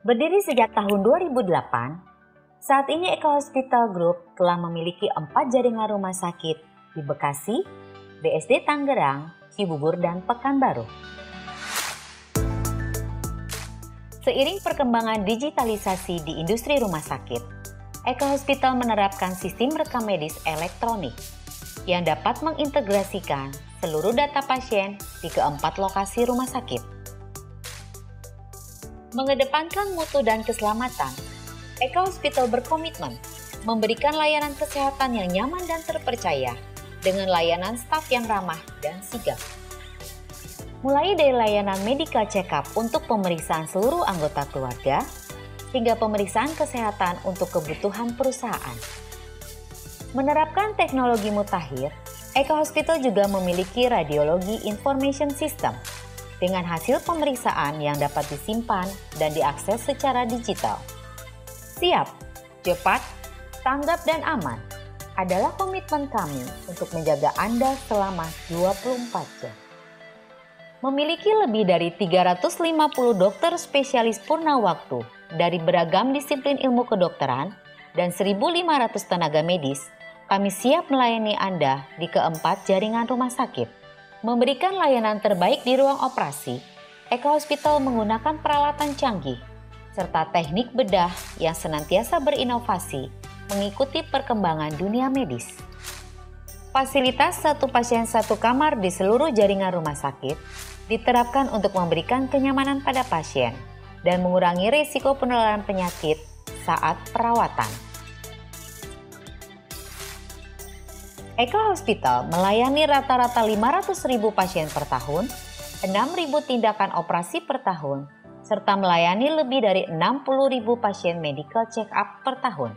Berdiri sejak tahun 2008, saat ini Eka Hospital Group telah memiliki 4 jaringan rumah sakit di Bekasi, BSD Tangerang, Cibubur, dan Pekanbaru. Seiring perkembangan digitalisasi di industri rumah sakit, Eka Hospital menerapkan sistem rekam medis elektronik yang dapat mengintegrasikan seluruh data pasien di keempat lokasi rumah sakit. Mengedepankan mutu dan keselamatan, Eka Hospital berkomitmen memberikan layanan kesehatan yang nyaman dan terpercaya dengan layanan staf yang ramah dan sigap. Mulai dari layanan medical check-up untuk pemeriksaan seluruh anggota keluarga, hingga pemeriksaan kesehatan untuk kebutuhan perusahaan. Menerapkan teknologi mutakhir, Eka Hospital juga memiliki radiologi information system dengan hasil pemeriksaan yang dapat disimpan dan diakses secara digital. Siap, cepat, tanggap, dan aman adalah komitmen kami untuk menjaga Anda selama 24 jam. Memiliki lebih dari 350 dokter spesialis purna waktu dari beragam disiplin ilmu kedokteran dan 1.500 tenaga medis, kami siap melayani Anda di keempat jaringan rumah sakit. Memberikan layanan terbaik di ruang operasi, Eka Hospital menggunakan peralatan canggih serta teknik bedah yang senantiasa berinovasi mengikuti perkembangan dunia medis. Fasilitas satu pasien satu kamar di seluruh jaringan rumah sakit diterapkan untuk memberikan kenyamanan pada pasien dan mengurangi risiko penularan penyakit saat perawatan. Eka Hospital melayani rata-rata 500.000 pasien per tahun, 6.000 tindakan operasi per tahun, serta melayani lebih dari 60.000 pasien medical check-up per tahun.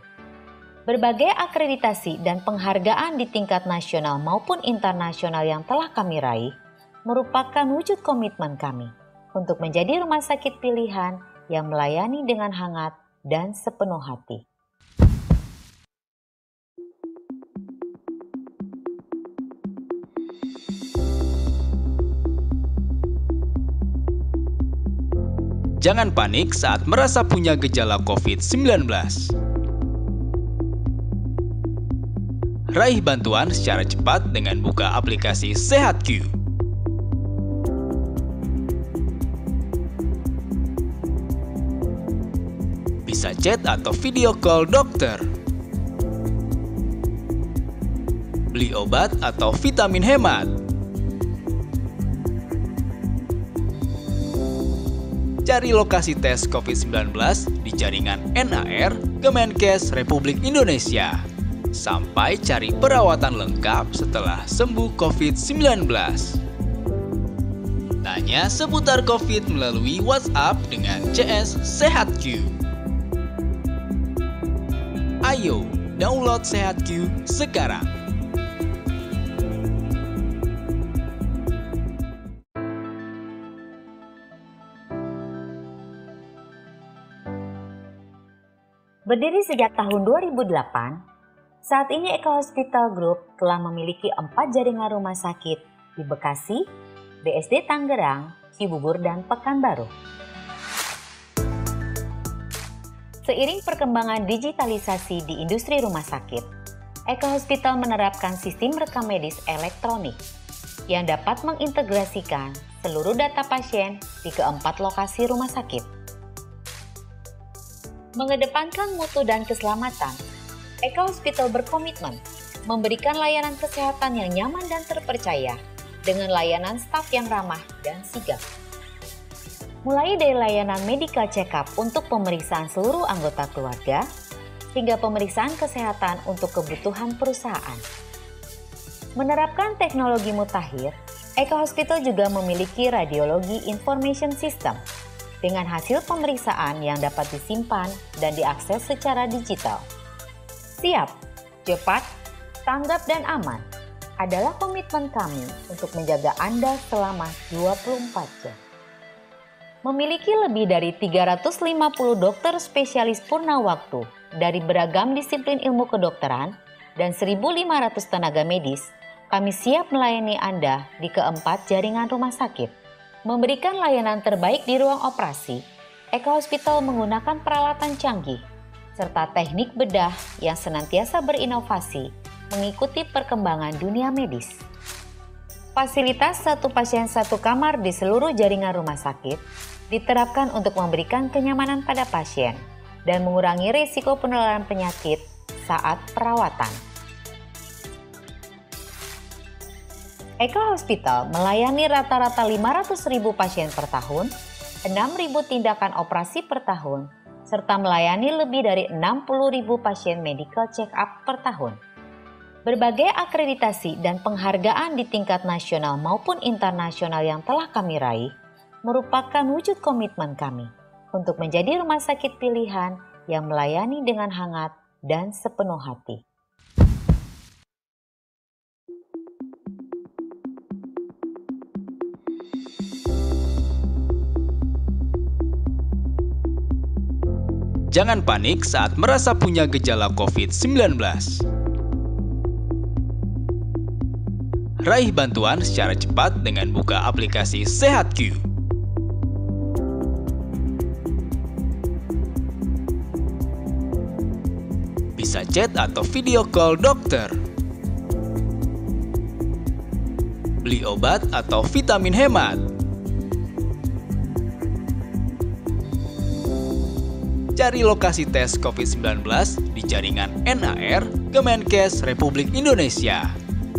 Berbagai akreditasi dan penghargaan di tingkat nasional maupun internasional yang telah kami raih merupakan wujud komitmen kami untuk menjadi rumah sakit pilihan yang melayani dengan hangat dan sepenuh hati. Jangan panik saat merasa punya gejala COVID-19. Raih bantuan secara cepat dengan buka aplikasi SehatQ. Bisa chat atau video call dokter. Beli obat atau vitamin hemat. Cari lokasi tes COVID-19 di jaringan NAR Kemenkes Republik Indonesia. Sampai cari perawatan lengkap setelah sembuh COVID-19. Tanya seputar COVID melalui WhatsApp dengan CS SehatQ. Ayo, download SehatQ sekarang. Berdiri sejak tahun 2008, saat ini Eka Hospital Group telah memiliki 4 jaringan rumah sakit di Bekasi, BSD Tangerang, Cibubur, dan Pekanbaru. Seiring perkembangan digitalisasi di industri rumah sakit, Eka Hospital menerapkan sistem rekam medis elektronik yang dapat mengintegrasikan seluruh data pasien di keempat lokasi rumah sakit. Mengedepankan mutu dan keselamatan, Eka Hospital berkomitmen memberikan layanan kesehatan yang nyaman dan terpercaya dengan layanan staf yang ramah dan sigap. Mulai dari layanan medical check-up untuk pemeriksaan seluruh anggota keluarga, hingga pemeriksaan kesehatan untuk kebutuhan perusahaan. Menerapkan teknologi mutakhir, Eka Hospital juga memiliki radiologi information system dengan hasil pemeriksaan yang dapat disimpan dan diakses secara digital. Siap, cepat, tanggap, dan aman adalah komitmen kami untuk menjaga Anda selama 24 jam. Memiliki lebih dari 350 dokter spesialis purna waktu dari beragam disiplin ilmu kedokteran dan 1.500 tenaga medis, kami siap melayani Anda di keempat jaringan rumah sakit. Memberikan layanan terbaik di ruang operasi, Eka Hospital menggunakan peralatan canggih serta teknik bedah yang senantiasa berinovasi mengikuti perkembangan dunia medis. Fasilitas satu pasien satu kamar di seluruh jaringan rumah sakit diterapkan untuk memberikan kenyamanan pada pasien dan mengurangi risiko penularan penyakit saat perawatan. Eka Hospital melayani rata-rata 500.000 pasien per tahun, 6.000 tindakan operasi per tahun, serta melayani lebih dari 60.000 pasien medical check-up per tahun. Berbagai akreditasi dan penghargaan di tingkat nasional maupun internasional yang telah kami raih merupakan wujud komitmen kami untuk menjadi rumah sakit pilihan yang melayani dengan hangat dan sepenuh hati. Jangan panik saat merasa punya gejala COVID-19. Raih bantuan secara cepat dengan buka aplikasi SehatQ. Bisa chat atau video call dokter. Beli obat atau vitamin hemat. Cari lokasi tes COVID-19 di jaringan NAR Kemenkes Republik Indonesia.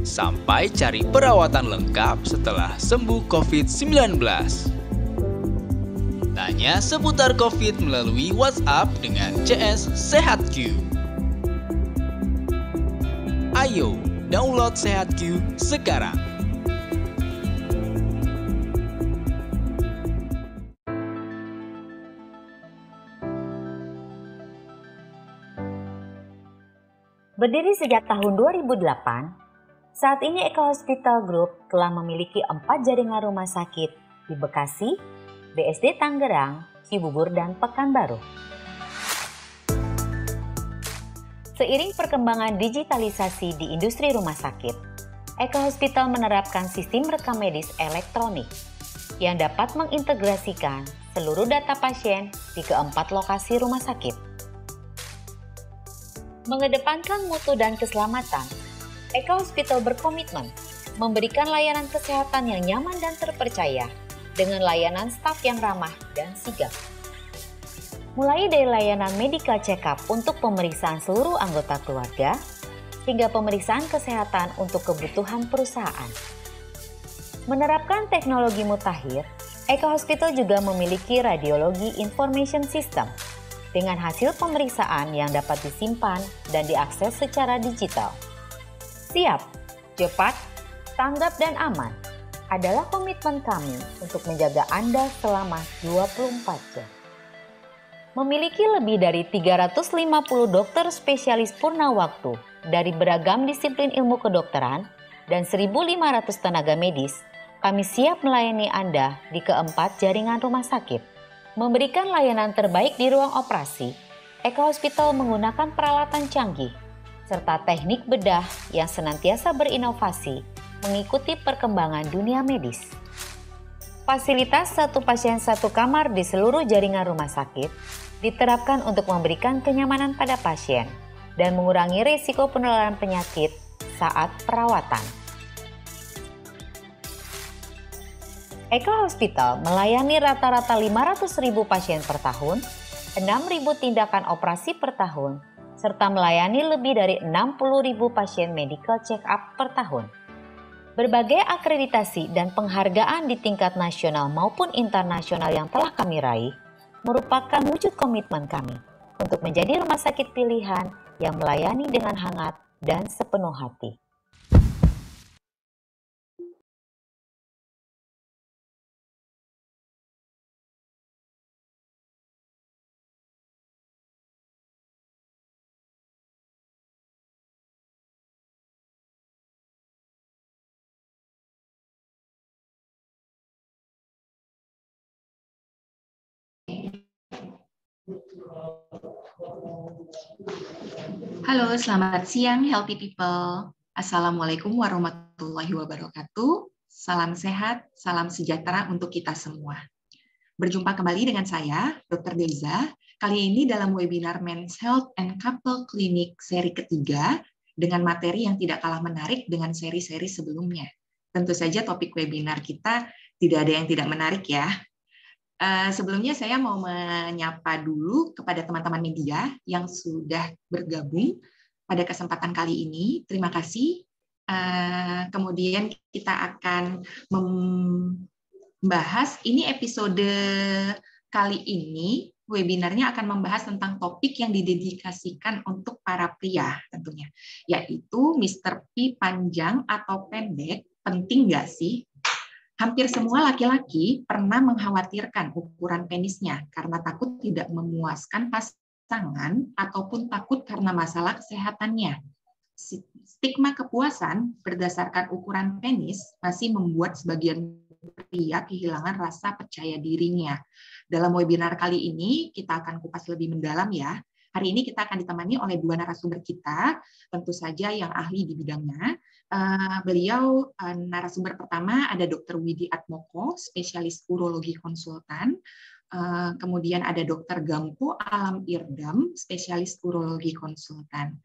Sampai cari perawatan lengkap setelah sembuh COVID-19. Tanya seputar COVID melalui WhatsApp dengan CS SehatQ. Ayo, download SehatQ sekarang. Berdiri sejak tahun 2008, saat ini Eka Hospital Group telah memiliki 4 jaringan rumah sakit di Bekasi, BSD Tangerang, Cibubur, dan Pekanbaru. Seiring perkembangan digitalisasi di industri rumah sakit, Eka Hospital menerapkan sistem rekam medis elektronik yang dapat mengintegrasikan seluruh data pasien di keempat lokasi rumah sakit. Mengedepankan mutu dan keselamatan, Eka Hospital berkomitmen memberikan layanan kesehatan yang nyaman dan terpercaya dengan layanan staf yang ramah dan sigap. Mulai dari layanan medical check-up untuk pemeriksaan seluruh anggota keluarga, hingga pemeriksaan kesehatan untuk kebutuhan perusahaan. Menerapkan teknologi mutakhir, Eka Hospital juga memiliki radiologi information system dengan hasil pemeriksaan yang dapat disimpan dan diakses secara digital. Siap, cepat, tanggap, dan aman adalah komitmen kami untuk menjaga Anda selama 24 jam. Memiliki lebih dari 350 dokter spesialis purna waktu dari beragam disiplin ilmu kedokteran dan 1.500 tenaga medis, kami siap melayani Anda di keempat jaringan rumah sakit. Memberikan layanan terbaik di ruang operasi, Eka Hospital menggunakan peralatan canggih serta teknik bedah yang senantiasa berinovasi mengikuti perkembangan dunia medis. Fasilitas satu pasien satu kamar di seluruh jaringan rumah sakit diterapkan untuk memberikan kenyamanan pada pasien dan mengurangi risiko penularan penyakit saat perawatan. Eka Hospital melayani rata-rata 500.000 pasien per tahun, 6.000 tindakan operasi per tahun, serta melayani lebih dari 60.000 pasien medical check-up per tahun. Berbagai akreditasi dan penghargaan di tingkat nasional maupun internasional yang telah kami raih merupakan wujud komitmen kami untuk menjadi rumah sakit pilihan yang melayani dengan hangat dan sepenuh hati. Halo, selamat siang healthy people. Assalamualaikum warahmatullahi wabarakatuh. Salam sehat, salam sejahtera untuk kita semua. Berjumpa kembali dengan saya, Dr. Deza. Kali ini dalam webinar Men's Health and Couple Clinic seri ketiga dengan materi yang tidak kalah menarik dengan seri-seri sebelumnya. Tentu saja topik webinar kita tidak ada yang tidak menarik ya. Sebelumnya saya mau menyapa dulu kepada teman-teman media yang sudah bergabung pada kesempatan kali ini. Terima kasih. Kemudian kita akan membahas, ini episode kali ini, webinarnya akan membahas tentang topik yang didedikasikan untuk para pria tentunya, yaitu Mr. P panjang atau pendek, penting nggak sih? Hampir semua laki-laki pernah mengkhawatirkan ukuran penisnya karena takut tidak memuaskan pasangan ataupun takut karena masalah kesehatannya. Stigma kepuasan berdasarkan ukuran penis masih membuat sebagian pria kehilangan rasa percaya dirinya. Dalam webinar kali ini kita akan kupas lebih mendalam ya. Hari ini kita akan ditemani oleh dua narasumber kita, tentu saja yang ahli di bidangnya. Beliau narasumber pertama ada Dr. Widi Atmoko, spesialis urologi konsultan. Kemudian ada Dr. Gampo Alam Irdam, spesialis urologi konsultan.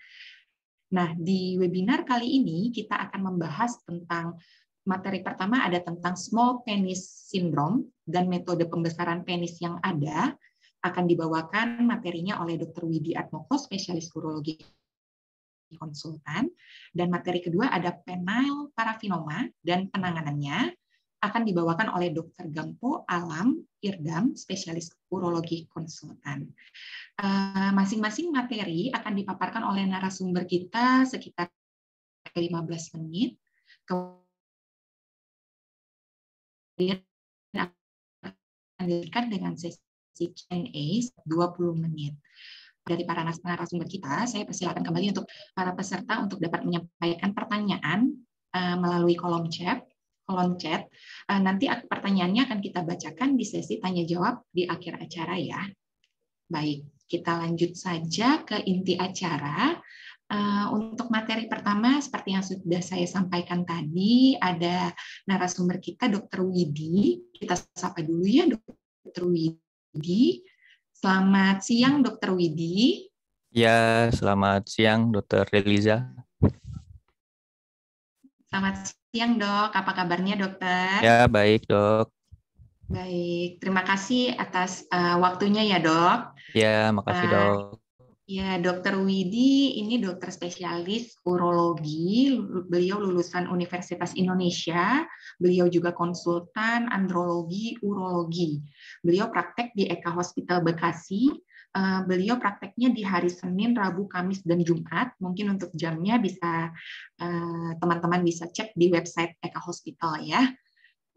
Nah, di webinar kali ini kita akan membahas tentang materi pertama ada tentang small penis syndrome dan metode pembesaran penis yang ada, akan dibawakan materinya oleh Dr. Widi Atmoko, spesialis urologi konsultan, dan materi kedua ada penile parafinoma dan penanganannya, akan dibawakan oleh Dr. Gampo Alam Irdam, spesialis urologi konsultan. Masing-masing materi akan dipaparkan oleh narasumber kita sekitar 15 menit. Kemudian akan dilanjutkan dengan sesi Q&A 20 menit. Dari para narasumber kita, saya persilakan kembali untuk para peserta untuk dapat menyampaikan pertanyaan melalui kolom chat. Nanti pertanyaannya akan kita bacakan di sesi tanya jawab di akhir acara ya. Baik, kita lanjut saja ke inti acara. Untuk materi pertama, seperti yang sudah saya sampaikan tadi, ada narasumber kita, Dr. Widi. Kita sapa dulu ya, Dr. Widi. Selamat siang, Dr. Widi. Ya, selamat siang, Dr. Deliza. Selamat siang, Dok. Apa kabarnya, Dokter? Ya, baik, Dok. Baik, terima kasih atas waktunya ya, Dok. Ya, makasih, Dok. Ya, Dr. Widi ini dokter spesialis urologi. Beliau lulusan Universitas Indonesia. Beliau juga konsultan andrologi, urologi. Beliau praktek di Eka Hospital Bekasi. Beliau prakteknya di hari Senin, Rabu, Kamis, dan Jumat. Mungkin untuk jamnya bisa teman-teman bisa cek di website Eka Hospital ya.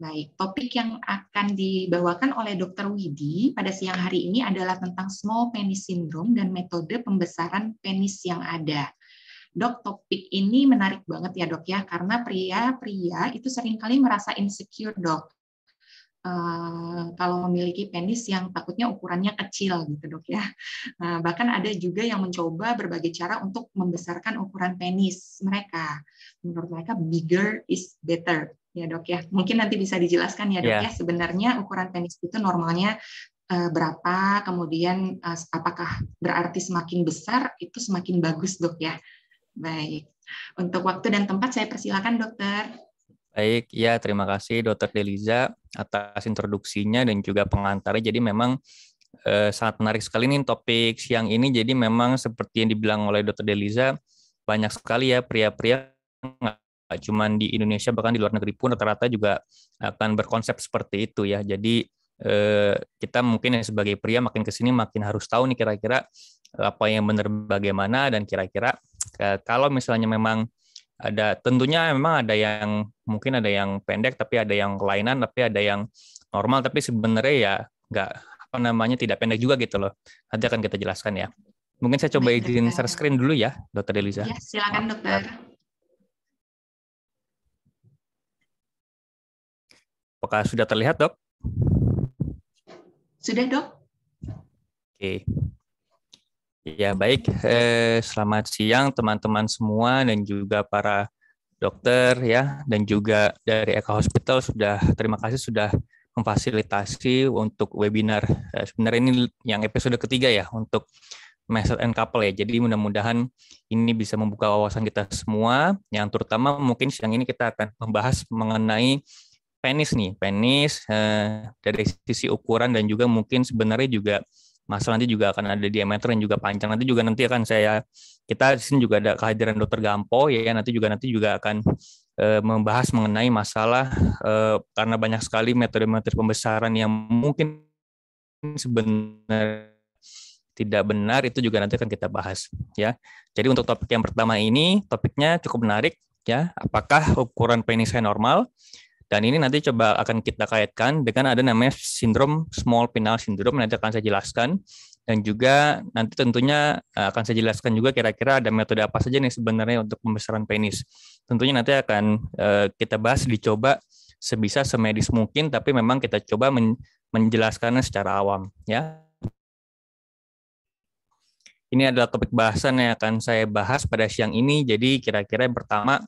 Baik, topik yang akan dibawakan oleh Dr. Widi pada siang hari ini adalah tentang small penis syndrome dan metode pembesaran penis yang ada. Dok, topik ini menarik banget ya dok ya, karena pria-pria itu seringkali merasa insecure dok. Kalau memiliki penis yang takutnya ukurannya kecil gitu dok ya. Bahkan ada juga yang mencoba berbagai cara untuk membesarkan ukuran penis mereka. Menurut mereka bigger is better. Ya dok ya, mungkin nanti bisa dijelaskan ya dok ya, sebenarnya ukuran penis itu normalnya berapa, kemudian apakah berarti semakin besar itu semakin bagus dok ya. Baik, untuk waktu dan tempat saya persilakan dokter. Baik, ya terima kasih Dr. Deliza atas introduksinya dan juga pengantarnya. Jadi memang sangat menarik sekali nih topik siang ini. Jadi memang seperti yang dibilang oleh Dr. Deliza, banyak sekali ya pria-pria cuma di Indonesia, bahkan di luar negeri pun rata-rata juga akan berkonsep seperti itu ya. Jadi kita mungkin sebagai pria makin kesini makin harus tahu nih kira-kira apa yang benar bagaimana, dan kira-kira kalau misalnya memang ada, tentunya memang ada yang mungkin ada yang pendek tapi ada yang kelainan, tapi ada yang normal tapi sebenarnya ya nggak tidak pendek juga gitu loh. Nanti akan kita jelaskan ya. Mungkin saya coba izin share screen dulu ya, Dr. Deliza. Ya, silakan dokter. Apakah sudah terlihat, Dok? Sudah, Dok. Oke. Ya, baik. Selamat siang teman-teman semua dan juga para dokter ya, dan juga dari Eka Hospital terima kasih sudah memfasilitasi untuk webinar. Sebenarnya ini yang episode ketiga ya untuk method and couple ya. Jadi mudah-mudahan ini bisa membuka wawasan kita semua. Yang terutama mungkin siang ini kita akan membahas mengenai penis nih, penis dari sisi ukuran dan juga mungkin sebenarnya juga masalah nanti juga akan ada diameter dan juga panjang. Nanti akan kita di sini juga ada kehadiran Dr. Gampo ya, nanti juga akan membahas mengenai masalah karena banyak sekali metode-metode pembesaran yang mungkin sebenarnya tidak benar, itu juga nanti akan kita bahas ya. Jadi untuk topik yang pertama ini topiknya cukup menarik ya, apakah ukuran penis saya normal? Dan ini nanti coba akan kita kaitkan dengan ada namanya sindrom small penile syndrome, nanti akan saya jelaskan. Dan juga nanti tentunya akan saya jelaskan juga kira-kira ada metode apa saja nih sebenarnya untuk pembesaran penis. Tentunya nanti akan kita bahas, dicoba sebisa semedis mungkin, tapi memang kita coba menjelaskannya secara awam. Ya. Ini adalah topik bahasan yang akan saya bahas pada siang ini. Jadi kira-kira yang pertama,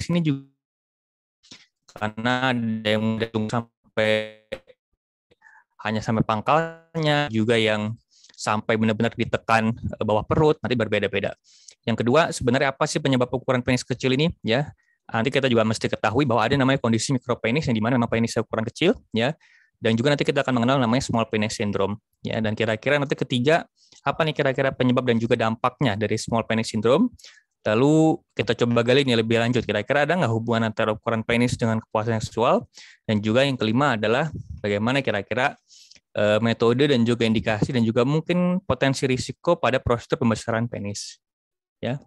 sini juga karena ada yang hanya sampai pangkalnya, juga yang sampai benar-benar ditekan bawah perut, nanti berbeda-beda. Yang kedua, sebenarnya apa sih penyebab ukuran penis kecil ini? Ya, nanti kita juga mesti ketahui bahwa ada namanya kondisi mikropenis yang dimana memang penis ukuran kecil, ya. Dan juga nanti kita akan mengenal namanya small penis syndrome, ya. Dan kira-kira nanti ketiga, apa nih kira-kira penyebab dan juga dampaknya dari small penis syndrome? Lalu kita coba gali ini lebih lanjut, kira-kira ada nggak hubungan antara ukuran penis dengan kepuasan seksual? Dan juga yang kelima adalah bagaimana kira-kira metode dan juga indikasi dan juga mungkin potensi risiko pada prosedur pembesaran penis. Ya.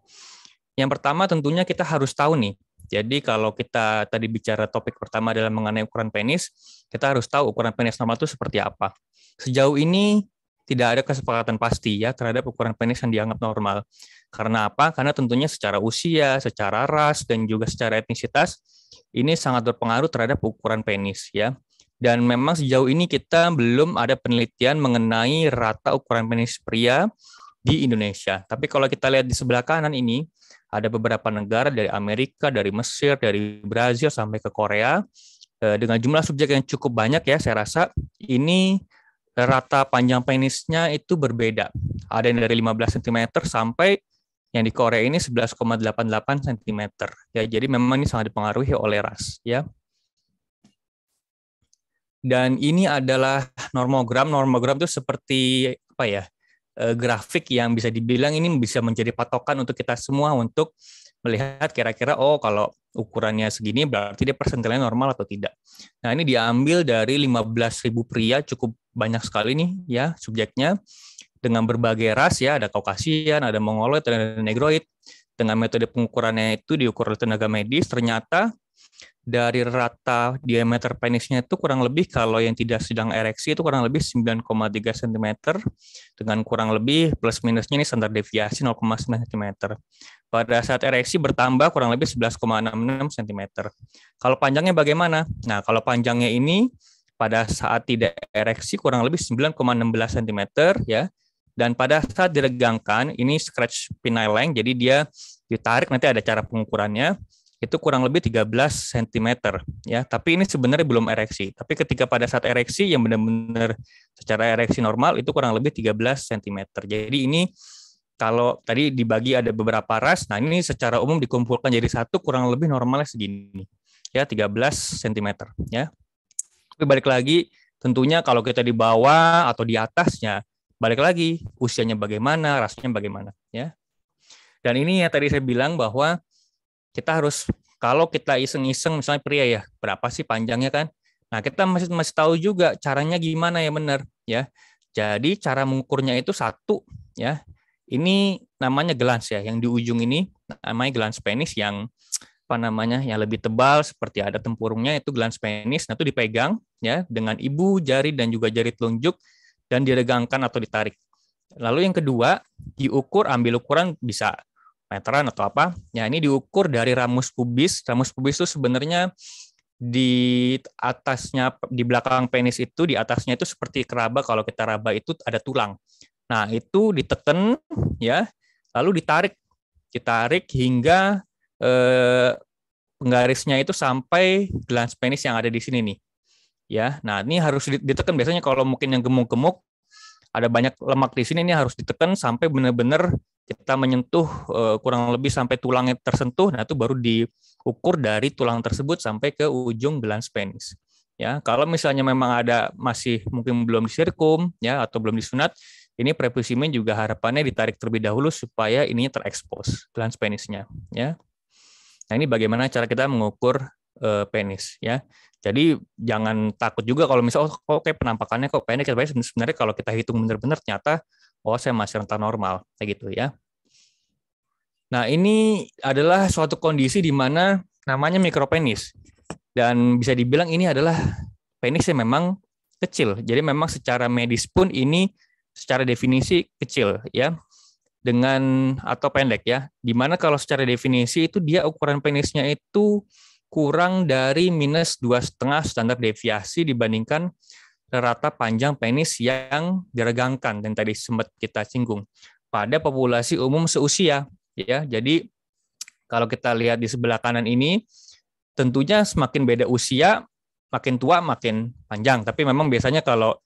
Yang pertama tentunya kita harus tahu nih. Jadi kalau kita tadi bicara topik pertama adalah mengenai ukuran penis, kita harus tahu ukuran penis normal itu seperti apa. Sejauh ini tidak ada kesepakatan pasti ya terhadap ukuran penis yang dianggap normal. Karena apa? Karena tentunya secara usia, secara ras, dan juga secara etnisitas, ini sangat berpengaruh terhadap ukuran penis ya. Dan memang sejauh ini kita belum ada penelitian mengenai rata ukuran penis pria di Indonesia. Tapi kalau kita lihat di sebelah kanan ini, ada beberapa negara dari Amerika, dari Mesir, dari Brazil, sampai ke Korea, dengan jumlah subjek yang cukup banyak ya, saya rasa ini rata panjang penisnya itu berbeda. Ada yang dari 15 cm sampai yang di Korea ini 11,88 cm. Ya, jadi memang ini sangat dipengaruhi oleh ras. Ya. Dan ini adalah normogram. Normogram itu seperti apa ya? Grafik yang bisa dibilang ini bisa menjadi patokan untuk kita semua untuk melihat kira-kira kalau ukurannya segini berarti dia persentilnya normal atau tidak. Nah, ini diambil dari 15.000 pria, cukup banyak sekali nih ya subjeknya dengan berbagai ras ya, ada Kaukasian, ada Mongoloid, ada Negroid. Dengan metode pengukurannya itu diukur oleh tenaga medis, ternyata dari rata diameter penisnya itu kurang lebih kalau yang tidak sedang ereksi itu kurang lebih 9,3 cm dengan kurang lebih plus minusnya ini standar deviasi 0,9 cm. Pada saat ereksi bertambah kurang lebih 11,66 cm. Kalau panjangnya bagaimana? Nah, kalau panjangnya ini pada saat tidak ereksi kurang lebih 9,16 cm ya. Dan pada saat diregangkan ini scratch penile length, jadi dia ditarik, nanti ada cara pengukurannya. Itu kurang lebih 13 cm ya, tapi ini sebenarnya belum ereksi. Tapi ketika pada saat ereksi yang benar-benar secara ereksi normal itu kurang lebih 13 cm. Jadi ini kalau tadi dibagi ada beberapa ras, nah ini secara umum dikumpulkan jadi satu kurang lebih normalnya segini. Ya, 13 cm ya. Tapi balik lagi tentunya kalau kita di bawah atau di atasnya, balik lagi usianya bagaimana, rasnya bagaimana ya. Dan ini ya tadi saya bilang bahwa kita harus, kalau kita iseng-iseng misalnya pria ya, berapa sih panjangnya kan? Nah, kita masih tahu juga caranya gimana ya benar ya. Jadi cara mengukurnya itu satu ya. Ini namanya glans ya, yang di ujung ini namanya glans penis yang yang lebih tebal seperti ada tempurungnya, itu glans penis. Nah, itu dipegang ya dengan ibu jari dan juga jari telunjuk dan diregangkan atau ditarik. Lalu yang kedua, diukur, ambil ukuran bisa meteran atau apa. Ya, ini diukur dari ramus pubis. Ramus pubis itu sebenarnya di atasnya, di belakang penis itu, di atasnya itu seperti keraba, kalau kita raba itu ada tulang. Nah, itu diteken ya, lalu ditarik hingga penggarisnya itu sampai glans penis yang ada di sini nih. Ya, nah ini harus ditekan. Biasanya kalau mungkin yang gemuk-gemuk, ada banyak lemak di sini, ini harus ditekan sampai benar-benar kita menyentuh kurang lebih sampai tulangnya tersentuh. Nah itu baru diukur dari tulang tersebut sampai ke ujung glans penis. Ya, kalau misalnya memang ada masih mungkin belum disirkum ya atau belum disunat, ini prepusimen juga harapannya ditarik terlebih dahulu supaya ininya terekspos glans penisnya. Ya, nah ini bagaimana cara kita mengukur penis ya. Jadi jangan takut juga kalau misalnya kok kayak penampakannya kok pendek, sebenarnya kalau kita hitung benar-benar ternyata saya masih rentan normal kayak gitu ya. Nah, ini adalah suatu kondisi di mana namanya mikropenis. Dan bisa dibilang ini adalah penis yang memang kecil. Jadi memang secara medis pun ini secara definisi kecil ya. Dengan atau pendek ya. Dimana kalau secara definisi itu dia ukuran penisnya itu kurang dari minus 2,5 standar deviasi dibandingkan rata panjang penis yang diregangkan dan tadi sempat kita singgung pada populasi umum seusia ya. Jadi kalau kita lihat di sebelah kanan ini tentunya semakin beda usia makin tua makin panjang, tapi memang biasanya kalau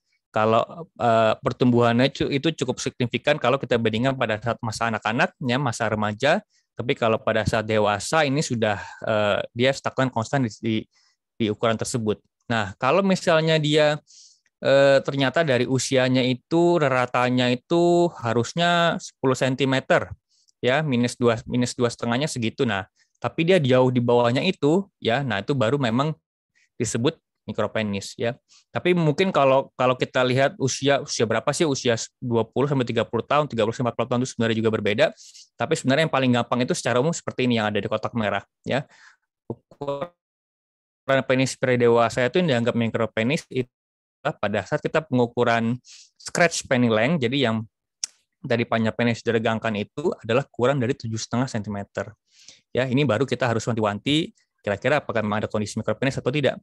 pertumbuhannya itu cukup signifikan kalau kita bandingkan pada saat masa anak-anak ya, masa remaja. Tapi kalau pada saat dewasa ini sudah dia stagnan konstan di ukuran tersebut. Nah, kalau misalnya dia ternyata dari usianya itu ratanya itu harusnya 10 cm ya, minus 2,5-nya segitu. Nah, tapi dia jauh di bawahnya itu ya, nah itu baru memang disebut mikropenis ya. Tapi mungkin kalau kita lihat usia berapa sih, usia 20 sampai 30 tahun, 30 sampai 40 tahun itu sebenarnya juga berbeda. Tapi sebenarnya yang paling gampang itu secara umum seperti ini yang ada di kotak merah ya. Ukuran penis pre-dewasa itu yang dianggap mikropenis itu pada saat kita pengukuran scratch penny length, jadi yang dari panjang penis diregangkan itu adalah kurang dari 7,5 cm. Ya, ini baru kita harus wanti-wanti kira-kira apakah memang ada kondisi mikropenis atau tidak.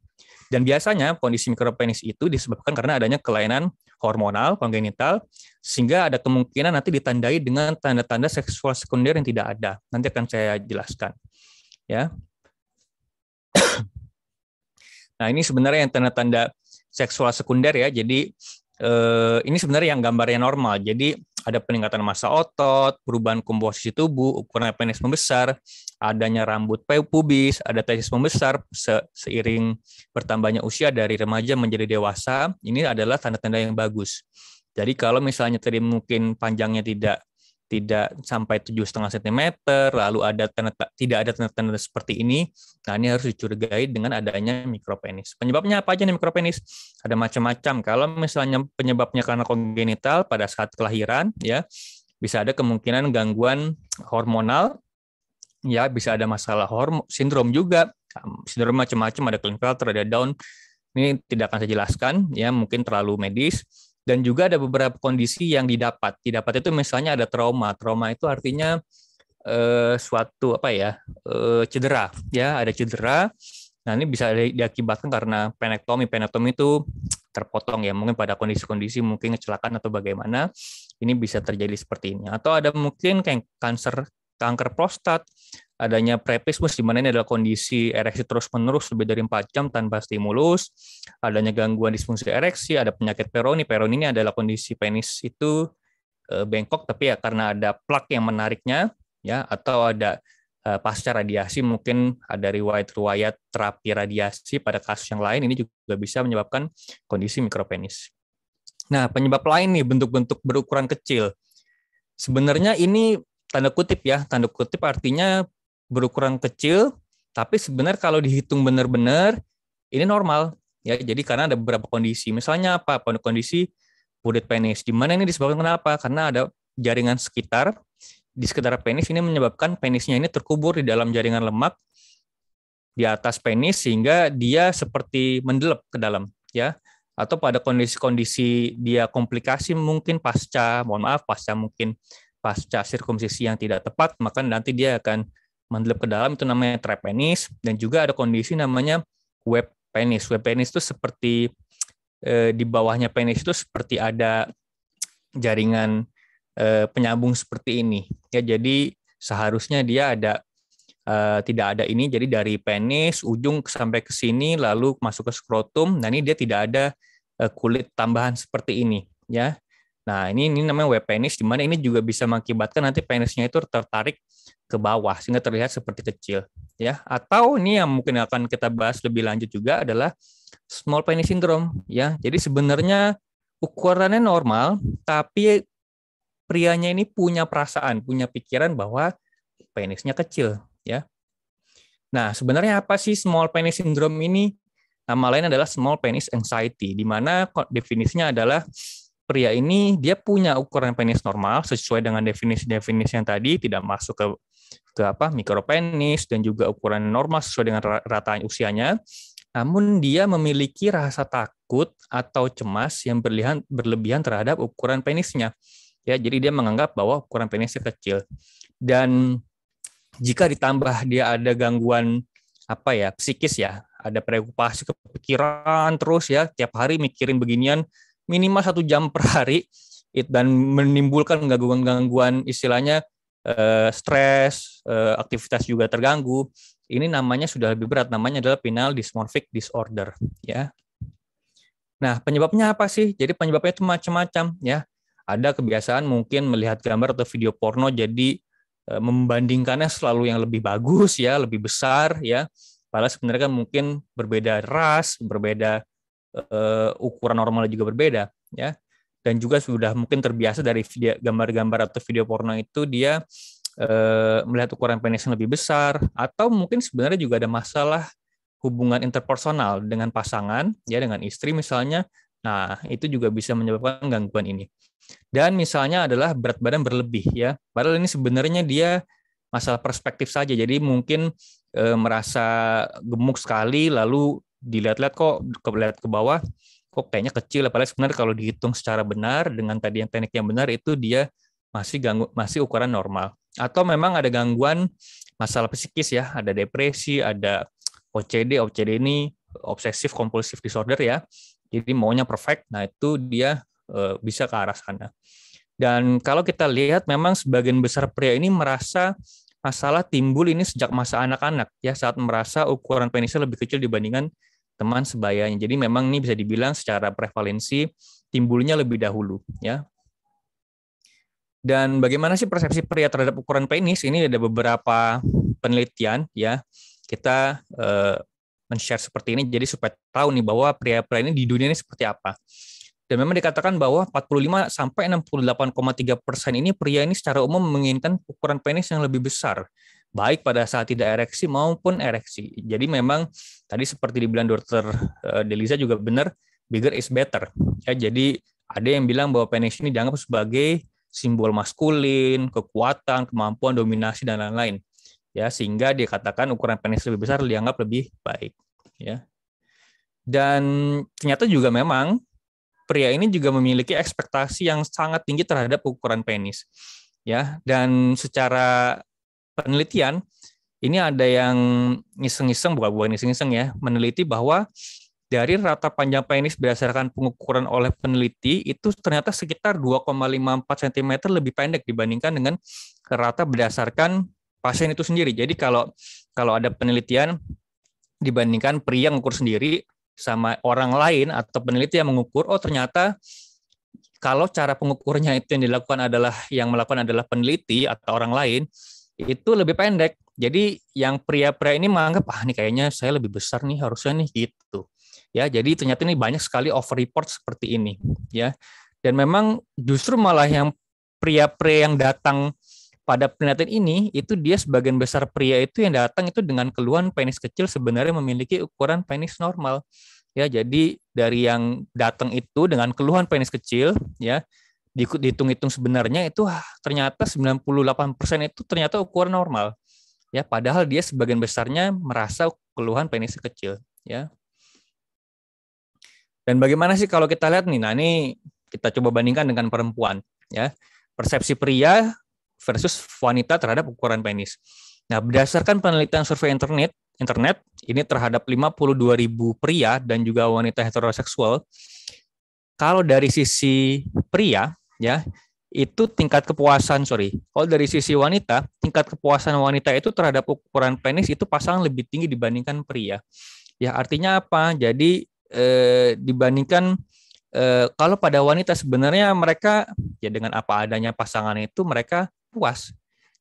Dan biasanya kondisi mikropenis itu disebabkan karena adanya kelainan hormonal kongenital, sehingga ada kemungkinan nanti ditandai dengan tanda-tanda seksual sekunder yang tidak ada. Nanti akan saya jelaskan. Ya. Nah, ini sebenarnya yang tanda-tanda seksual sekunder ya. Jadi ini sebenarnya yang gambarnya normal. Jadi ada peningkatan massa otot, perubahan komposisi tubuh, ukuran penis membesar, adanya rambut pubis, ada tesis membesar seiring bertambahnya usia dari remaja menjadi dewasa. Ini adalah tanda-tanda yang bagus. Jadi kalau misalnya tadi mungkin panjangnya tidak sampai 7,5 cm, lalu tidak ada tanda-tanda seperti ini, nah ini harus dicurigai dengan adanya mikropenis. Penyebabnya apa aja nih mikropenis? Ada macam-macam. Kalau misalnya penyebabnya karena kongenital pada saat kelahiran, ya bisa ada kemungkinan gangguan hormonal, ya bisa ada masalah sindrom juga, sindrom macam-macam, ada Klinefelter, ada Down. Ini tidak akan saya jelaskan, ya mungkin terlalu medis. Dan juga ada beberapa kondisi yang didapat. Didapat itu misalnya ada trauma. Trauma itu artinya suatu cedera. Ya, ada cedera. Nah, ini bisa diakibatkan karena penektomi. Penektomi itu terpotong ya, mungkin pada kondisi-kondisi mungkin kecelakaan atau bagaimana. Ini bisa terjadi seperti ini. Atau ada mungkin kayak kanker prostat, adanya prepismus di mana ini adalah kondisi ereksi terus-menerus lebih dari 4 jam tanpa stimulus, adanya gangguan disfungsi ereksi, ada penyakit Peyronie. Peyronie ini adalah kondisi penis itu bengkok tapi ya karena ada plak yang menariknya ya, atau ada pasca radiasi, mungkin ada riwayat terapi radiasi pada kasus yang lain, ini juga bisa menyebabkan kondisi mikropenis. Nah, penyebab lain nih bentuk-bentuk berukuran kecil. Sebenarnya ini tanda kutip ya, tanda kutip artinya berukuran kecil, tapi sebenarnya kalau dihitung benar-benar ini normal ya. Jadi karena ada beberapa kondisi, misalnya apa? Kondisi pudet penis, di mana ini disebabkan kenapa? Karena ada jaringan di sekitar penis, ini menyebabkan penisnya ini terkubur di dalam jaringan lemak di atas penis sehingga dia seperti mendelep ke dalam ya. Atau pada kondisi-kondisi dia komplikasi mungkin pasca sirkumsisi yang tidak tepat, maka nanti dia akan mendelep ke dalam, itu namanya trap penis. Dan juga ada kondisi namanya web penis. Web penis itu seperti di bawahnya penis itu seperti ada jaringan penyambung seperti ini. Ya, jadi seharusnya dia ada tidak ada ini, jadi dari penis ujung sampai ke sini lalu masuk ke skrotum. Nah, ini dia tidak ada kulit tambahan seperti ini, ya. Nah, ini namanya web penis, di mana ini juga bisa mengakibatkan nanti penisnya itu tertarik ke bawah sehingga terlihat seperti kecil, ya. Atau ini yang mungkin akan kita bahas lebih lanjut juga adalah small penis syndrome, ya. Jadi sebenarnya ukurannya normal, tapi prianya ini punya perasaan, punya pikiran bahwa penisnya kecil, ya. Nah, sebenarnya apa sih small penis syndrome ini? Nama lain adalah small penis anxiety, di mana definisinya adalah pria ini dia punya ukuran penis normal sesuai dengan definisi-definisi yang tadi, tidak masuk ke mikropenis dan juga ukuran normal sesuai dengan rata usianya. Namun dia memiliki rasa takut atau cemas yang berlebihan terhadap ukuran penisnya. Ya, jadi dia menganggap bahwa ukuran penisnya kecil. Dan jika ditambah dia ada gangguan psikis ya, ada preokupasi kepikiran terus ya, tiap hari mikirin beginian minimal 1 jam per hari dan menimbulkan gangguan istilahnya stres, aktivitas juga terganggu. Ini namanya sudah lebih berat, namanya adalah penile dysmorphic disorder, ya. Nah, penyebabnya apa sih? Jadi penyebabnya itu macam-macam, ya. Ada kebiasaan mungkin melihat gambar atau video porno, jadi membandingkannya selalu yang lebih bagus, ya, lebih besar, ya. Padahal sebenarnya kan mungkin berbeda ras, berbeda ukuran normalnya juga berbeda, ya. Dan juga sudah mungkin terbiasa dari gambar-gambar atau video porno itu dia melihat ukuran penis yang lebih besar, atau mungkin sebenarnya juga ada masalah hubungan interpersonal dengan pasangan, ya, dengan istri misalnya. Nah, itu juga bisa menyebabkan gangguan ini. Dan misalnya adalah berat badan berlebih, ya. Padahal ini sebenarnya dia masalah perspektif saja. Jadi mungkin merasa gemuk sekali, lalu dilihat-lihat kok ke bawah, kok kayaknya kecil. Padahal sebenarnya kalau dihitung secara benar dengan tadi yang teknik yang benar itu dia masih ukuran normal. Atau memang ada gangguan masalah psikis, ya, ada depresi, ada OCD ini obsessive compulsive disorder, ya. Jadi maunya perfect. Nah, itu dia bisa ke arah sana. Dan kalau kita lihat memang sebagian besar pria ini merasa masalah timbul ini sejak masa anak-anak, ya, saat merasa ukuran penisnya lebih kecil dibandingkan teman sebayanya. Jadi memang ini bisa dibilang secara prevalensi timbulnya lebih dahulu, ya. Dan bagaimana sih persepsi pria terhadap ukuran penis? Ini ada beberapa penelitian, ya. Kita men-share seperti ini jadi supaya tahu nih bahwa pria-pria ini di dunia ini seperti apa. Dan memang dikatakan bahwa 45 sampai 68,3% ini pria ini secara umum menginginkan ukuran penis yang lebih besar, baik pada saat tidak ereksi maupun ereksi. Jadi memang tadi seperti dibilang Dr. Deliza juga benar, bigger is better. Ya, jadi ada yang bilang bahwa penis ini dianggap sebagai simbol maskulin, kekuatan, kemampuan, dominasi dan lain-lain. Ya, sehingga dikatakan ukuran penis lebih besar dianggap lebih baik, ya. Dan ternyata juga memang pria ini juga memiliki ekspektasi yang sangat tinggi terhadap ukuran penis, ya. Dan secara penelitian ini ada yang bukan iseng-iseng ya, meneliti bahwa dari rata panjang penis berdasarkan pengukuran oleh peneliti itu ternyata sekitar 2,54 cm lebih pendek dibandingkan dengan rata berdasarkan pasien itu sendiri. Jadi kalau ada penelitian dibandingkan pria yang mengukur sendiri sama orang lain atau peneliti yang mengukur, oh ternyata kalau cara pengukurnya itu yang melakukan adalah peneliti atau orang lain, itu lebih pendek. Jadi yang pria-pria ini menganggap ini kayaknya saya lebih besar nih harusnya nih gitu. Ya, jadi ternyata ini banyak sekali over report seperti ini, ya. Dan memang justru malah yang pria-pria yang datang pada penelitian ini itu dia sebagian besar pria itu yang datang itu dengan keluhan penis kecil sebenarnya memiliki ukuran penis normal. Ya, jadi dari yang datang itu dengan keluhan penis kecil, ya, dihitung-hitung sebenarnya itu ternyata 98% itu ternyata ukuran normal. Ya, padahal dia sebagian besarnya merasa keluhan penis kecil, ya. Dan bagaimana sih kalau kita lihat nih? Nah, ini kita coba bandingkan dengan perempuan, ya. Persepsi pria versus wanita terhadap ukuran penis. Nah, berdasarkan penelitian survei internet ini terhadap 52.000 pria dan juga wanita heteroseksual, kalau dari sisi pria, ya, itu tingkat kepuasan, kalau dari sisi wanita, tingkat kepuasan wanita itu terhadap ukuran penis itu pasangan lebih tinggi dibandingkan pria. Ya, artinya apa? Jadi dibandingkan kalau pada wanita sebenarnya mereka ya dengan apa adanya pasangan itu mereka puas.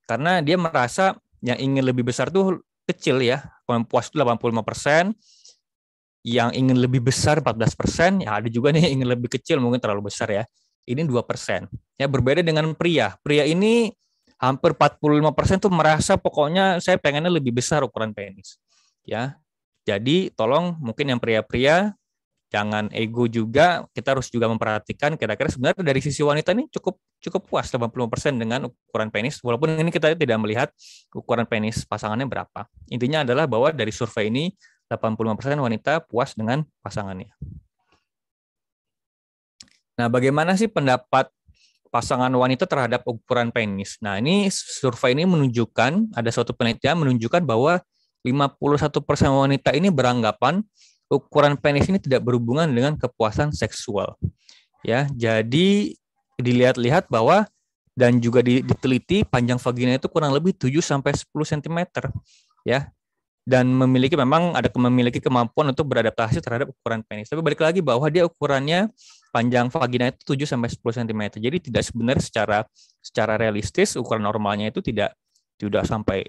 Karena dia merasa yang ingin lebih besar tuh kecil ya. Kalau puas itu 85%, yang ingin lebih besar 14%, ya ada juga nih yang ingin lebih kecil mungkin terlalu besar ya. Ini 2%. Ya berbeda dengan pria. Pria ini hampir 45% tuh merasa pokoknya saya pengennya lebih besar ukuran penis. Ya. Jadi tolong mungkin yang pria-pria jangan ego juga, kita harus juga memperhatikan kira-kira sebenarnya dari sisi wanita ini cukup puas 80% dengan ukuran penis, walaupun ini kita tidak melihat ukuran penis pasangannya berapa. Intinya adalah bahwa dari survei ini 85% wanita puas dengan pasangannya. Nah, bagaimana sih pendapat pasangan wanita terhadap ukuran penis? Nah, ini survei ini menunjukkan, ada suatu penelitian menunjukkan bahwa 51% wanita ini beranggapan ukuran penis ini tidak berhubungan dengan kepuasan seksual. Ya, jadi dilihat-lihat bahwa dan juga diteliti panjang vagina itu kurang lebih 7 sampai 10 cm ya. Dan memiliki kemampuan untuk beradaptasi terhadap ukuran penis. Tapi balik lagi bahwa dia ukurannya panjang vagina itu 7 sampai 10 cm. Jadi tidak sebenarnya secara realistis ukuran normalnya itu tidak sampai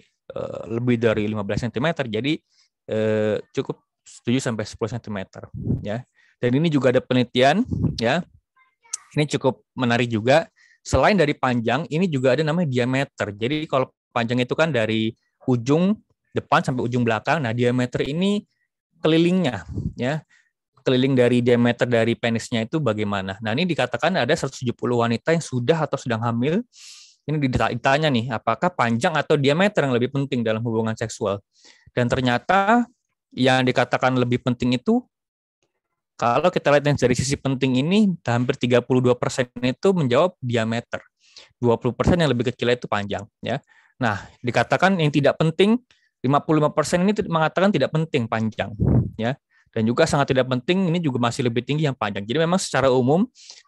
lebih dari 15 cm. Jadi cukup 7 sampai 10 cm ya. Dan ini juga ada penelitian ya. Ini cukup menarik juga. Selain dari panjang, ini juga ada namanya diameter. Jadi kalau panjang itu kan dari ujung depan sampai ujung belakang. Nah, diameter ini kelilingnya ya. Keliling dari diameter dari penisnya itu bagaimana? Nah, ini dikatakan ada 170 wanita yang sudah atau sedang hamil. Ini ditanya nih, apakah panjang atau diameter yang lebih penting dalam hubungan seksual? Dan ternyata yang dikatakan lebih penting itu, kalau kita lihat dari sisi penting ini, hampir 32% itu menjawab diameter. 20% yang lebih kecil itu panjang. Ya. Nah, dikatakan yang tidak penting, 55% ini mengatakan tidak penting panjang. Ya. Dan juga sangat tidak penting, ini juga masih lebih tinggi yang panjang. Jadi memang secara umum,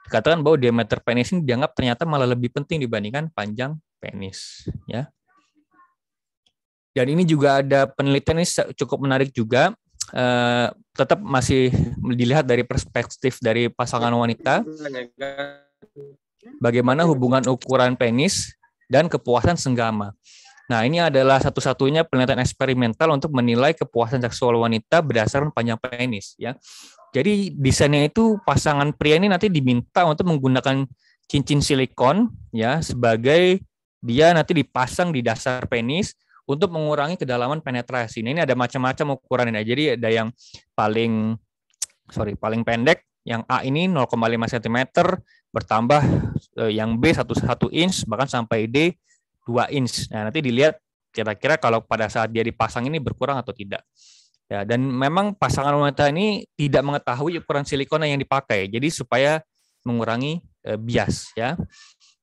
dikatakan bahwa diameter penis ini dianggap ternyata malah lebih penting dibandingkan panjang penis. Ya. Dan ini juga ada penelitian ini cukup menarik juga, tetap masih dilihat dari perspektif dari pasangan wanita, bagaimana hubungan ukuran penis dan kepuasan senggama. Nah, ini adalah satu-satunya penelitian eksperimental untuk menilai kepuasan seksual wanita berdasarkan panjang penis. Ya. Jadi desainnya itu pasangan pria ini nanti diminta untuk menggunakan cincin silikon, ya, sebagai dia nanti dipasang di dasar penis untuk mengurangi kedalaman penetrasi. Nah, ini ada macam-macam ukuran ini. Jadi ada yang paling pendek, yang A ini 0,5 cm, bertambah yang B 1 inch, bahkan sampai D 2 inch. Nah, nanti dilihat kira-kira kalau pada saat dia dipasang ini berkurang atau tidak. Ya, dan memang pasangan wanita ini tidak mengetahui ukuran silikon yang dipakai. Jadi supaya mengurangi bias, ya.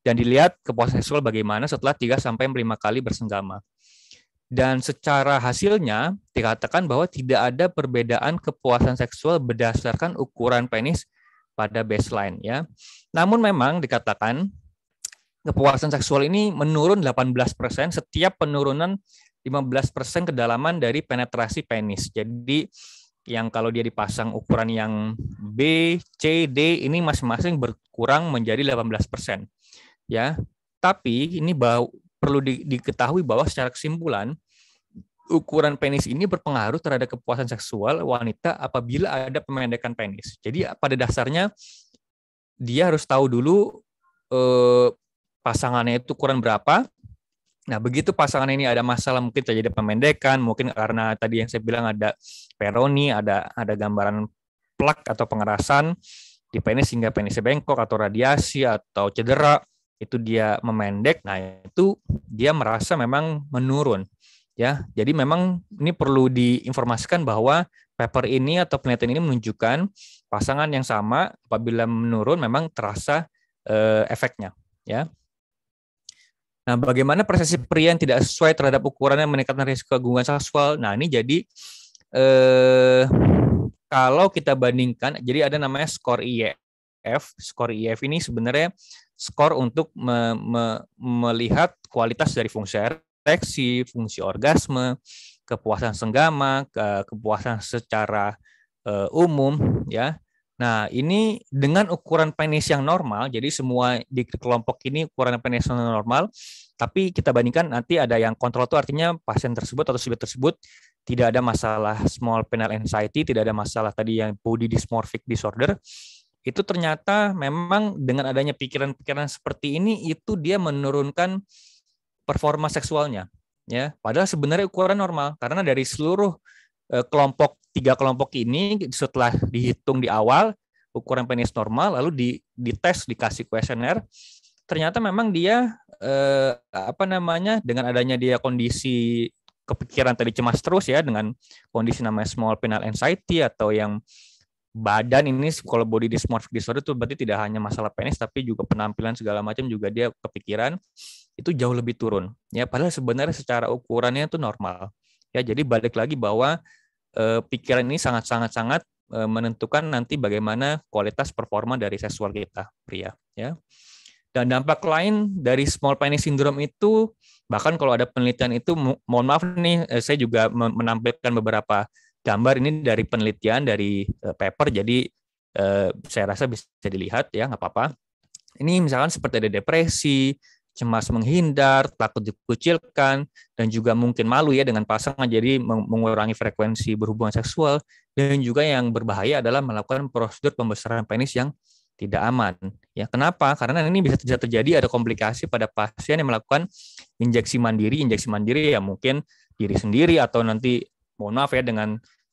Dan dilihat kepuasan seksual bagaimana setelah 3 sampai 5 kali bersenggama. Dan secara hasilnya dikatakan bahwa tidak ada perbedaan kepuasan seksual berdasarkan ukuran penis pada baseline, ya. Namun memang dikatakan kepuasan seksual ini menurun 18% setiap penurunan 15% kedalaman dari penetrasi penis. Jadi yang kalau dia dipasang ukuran yang B, C, D ini masing-masing berkurang menjadi 18%. Ya. Tapi ini perlu diketahui bahwa secara kesimpulan ukuran penis ini berpengaruh terhadap kepuasan seksual wanita apabila ada pemendekan penis. Jadi pada dasarnya dia harus tahu dulu pasangannya itu ukuran berapa. Nah, begitu pasangan ini ada masalah, mungkin terjadi pemendekan, mungkin karena tadi yang saya bilang ada peroni, ada gambaran plak atau pengerasan di penis sehingga penisnya bengkok atau radiasi atau cedera, itu dia memendek. Nah, itu dia merasa memang menurun. Ya, jadi memang ini perlu diinformasikan bahwa paper ini atau penelitian ini menunjukkan pasangan yang sama apabila menurun memang terasa efeknya. Ya. Nah, bagaimana persepsi pria yang tidak sesuai terhadap ukurannya meningkatkan risiko gangguan seksual? Nah, ini jadi kalau kita bandingkan, jadi ada namanya skor IF. Skor IF ini sebenarnya skor untuk melihat kualitas dari fungsi ereksi, fungsi orgasme, kepuasan senggama, kepuasan secara umum, ya. Nah, ini dengan ukuran penis yang normal, jadi semua di kelompok ini ukuran penis yang normal, tapi kita bandingkan nanti ada yang kontrol itu artinya pasien tersebut atau subjek tersebut tidak ada masalah small penile anxiety, tidak ada masalah tadi yang body dysmorphic disorder, itu ternyata memang dengan adanya pikiran-pikiran seperti ini, itu dia menurunkan performa seksualnya. Ya, padahal sebenarnya ukuran normal, karena dari seluruh tiga kelompok ini setelah dihitung di awal ukuran penis normal, lalu dites, dikasih kuesioner, ternyata memang dia dengan adanya dia kondisi kepikiran tadi cemas terus ya, dengan kondisi namanya small penile anxiety atau yang badan ini, kalau body dysmorphic disorder itu berarti tidak hanya masalah penis tapi juga penampilan segala macam juga dia kepikiran, itu jauh lebih turun ya, padahal sebenarnya secara ukurannya itu normal ya. Jadi balik lagi bahwa pikiran ini sangat menentukan nanti bagaimana kualitas performa dari seksual kita pria ya. Dan dampak lain dari small penis syndrome itu, bahkan kalau ada penelitian itu, mohon maaf nih, saya juga menampilkan beberapa gambar ini dari penelitian dari paper, jadi saya rasa bisa dilihat ya, nggak apa-apa. Ini misalkan seperti ada depresi, cemas menghindar, takut dikucilkan, dan juga mungkin malu ya dengan pasangan, jadi mengurangi frekuensi berhubungan seksual, dan juga yang berbahaya adalah melakukan prosedur pembesaran penis yang tidak aman. Ya, kenapa? Karena ini bisa terjadi ada komplikasi pada pasien yang melakukan injeksi mandiri ya mungkin diri sendiri atau nanti mohon maaf ya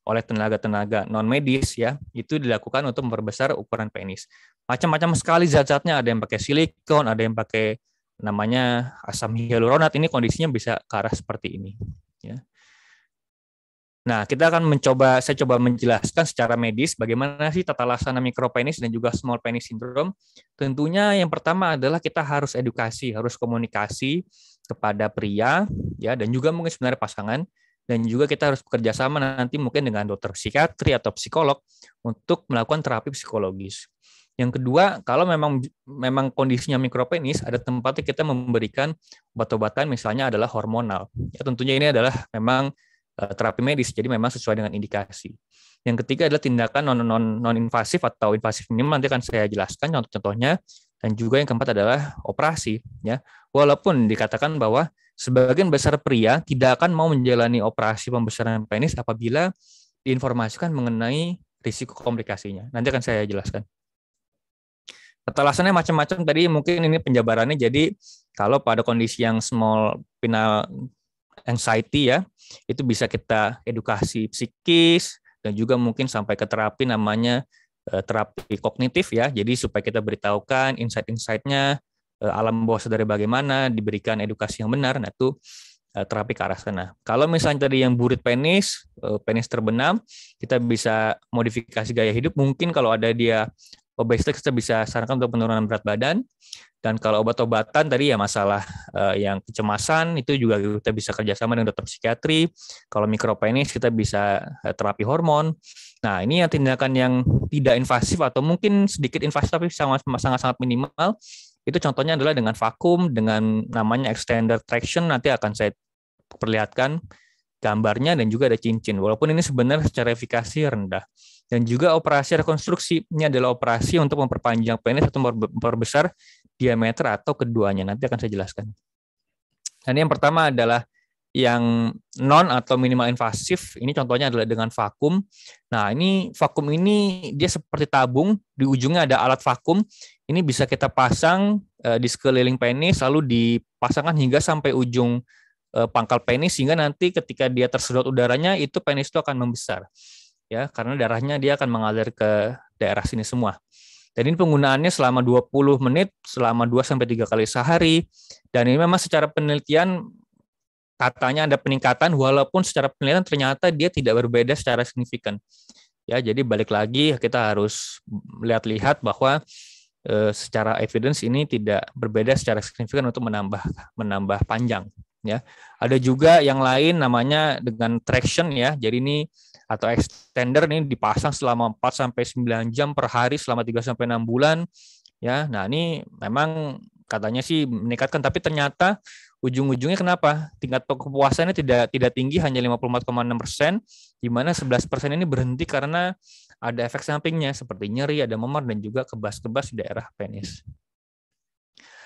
oleh tenaga-tenaga non medis ya, itu dilakukan untuk memperbesar ukuran penis. Macam-macam sekali zat-zatnya, ada yang pakai silikon, ada yang pakai namanya asam hyaluronat, ini kondisinya bisa ke arah seperti ini ya. Nah, saya coba menjelaskan secara medis bagaimana sih tata laksana mikropenis dan juga small penis syndrome. Tentunya yang pertama adalah kita harus edukasi, harus komunikasi kepada pria ya, dan juga mungkin sebenarnya pasangan, dan juga kita harus bekerja sama nanti mungkin dengan dokter psikiatri atau psikolog untuk melakukan terapi psikologis. Yang kedua, kalau memang kondisinya mikropenis, ada tempatnya kita memberikan obat-obatan, misalnya adalah hormonal. Ya, tentunya ini adalah memang terapi medis, jadi memang sesuai dengan indikasi. Yang ketiga adalah tindakan non-invasif atau invasif minimal, nanti akan saya jelaskan contoh-contohnya. Dan juga yang keempat adalah operasi. Ya, walaupun dikatakan bahwa sebagian besar pria tidak akan mau menjalani operasi pembesaran penis apabila diinformasikan mengenai risiko komplikasinya. Nanti akan saya jelaskan. Tata laksananya macam-macam, tadi mungkin ini penjabarannya. Jadi kalau pada kondisi yang small penile anxiety ya, itu bisa kita edukasi psikis dan juga mungkin sampai ke terapi namanya terapi kognitif ya. Jadi supaya kita beritahukan insight-insightnya, alam bawah sadar bagaimana, diberikan edukasi yang benar, nah itu terapi ke arah sana. Kalau misalnya tadi yang burit penis terbenam, kita bisa modifikasi gaya hidup, mungkin kalau ada dia obesitas kita bisa sarankan untuk penurunan berat badan. Dan kalau obat-obatan tadi ya masalah yang kecemasan, itu juga kita bisa kerjasama dengan dokter psikiatri. Kalau mikropenis kita bisa terapi hormon. Nah, ini yang tindakan yang tidak invasif atau mungkin sedikit invasif tapi sangat-sangat minimal. Itu contohnya adalah dengan vakum, dengan namanya extender traction, nanti akan saya perlihatkan gambarnya, dan juga ada cincin. Walaupun ini sebenarnya secara efikasi rendah. Dan juga operasi rekonstruksi, ini adalah operasi untuk memperpanjang penis atau memperbesar diameter atau keduanya. Nanti akan saya jelaskan. Nah, ini yang pertama adalah yang non atau minimal invasif. Ini contohnya adalah dengan vakum. Nah, ini vakum ini dia seperti tabung, di ujungnya ada alat vakum. Ini bisa kita pasang di sekeliling penis, lalu dipasangkan hingga sampai ujung pangkal penis, sehingga nanti ketika dia tersedot udaranya, itu penis itu akan membesar. Ya, karena darahnya dia akan mengalir ke daerah sini semua. Dan ini penggunaannya selama 20 menit, selama 2-3 kali sehari. Dan ini memang secara penelitian katanya ada peningkatan, walaupun secara penelitian ternyata dia tidak berbeda secara signifikan. Ya, jadi balik lagi kita harus lihat bahwa secara evidence ini tidak berbeda secara signifikan untuk menambah panjang. Ya, ada juga yang lain namanya dengan traction ya. Jadi ini atau extender ini dipasang selama 4-9 jam per hari selama 3-6 bulan. Ya, nah ini memang katanya sih meningkatkan, tapi ternyata ujung-ujungnya kenapa? Tingkat kepuasannya tidak tinggi, hanya 54,6%, di mana 11% ini berhenti karena ada efek sampingnya seperti nyeri, ada memar, dan juga kebas-kebas di daerah penis.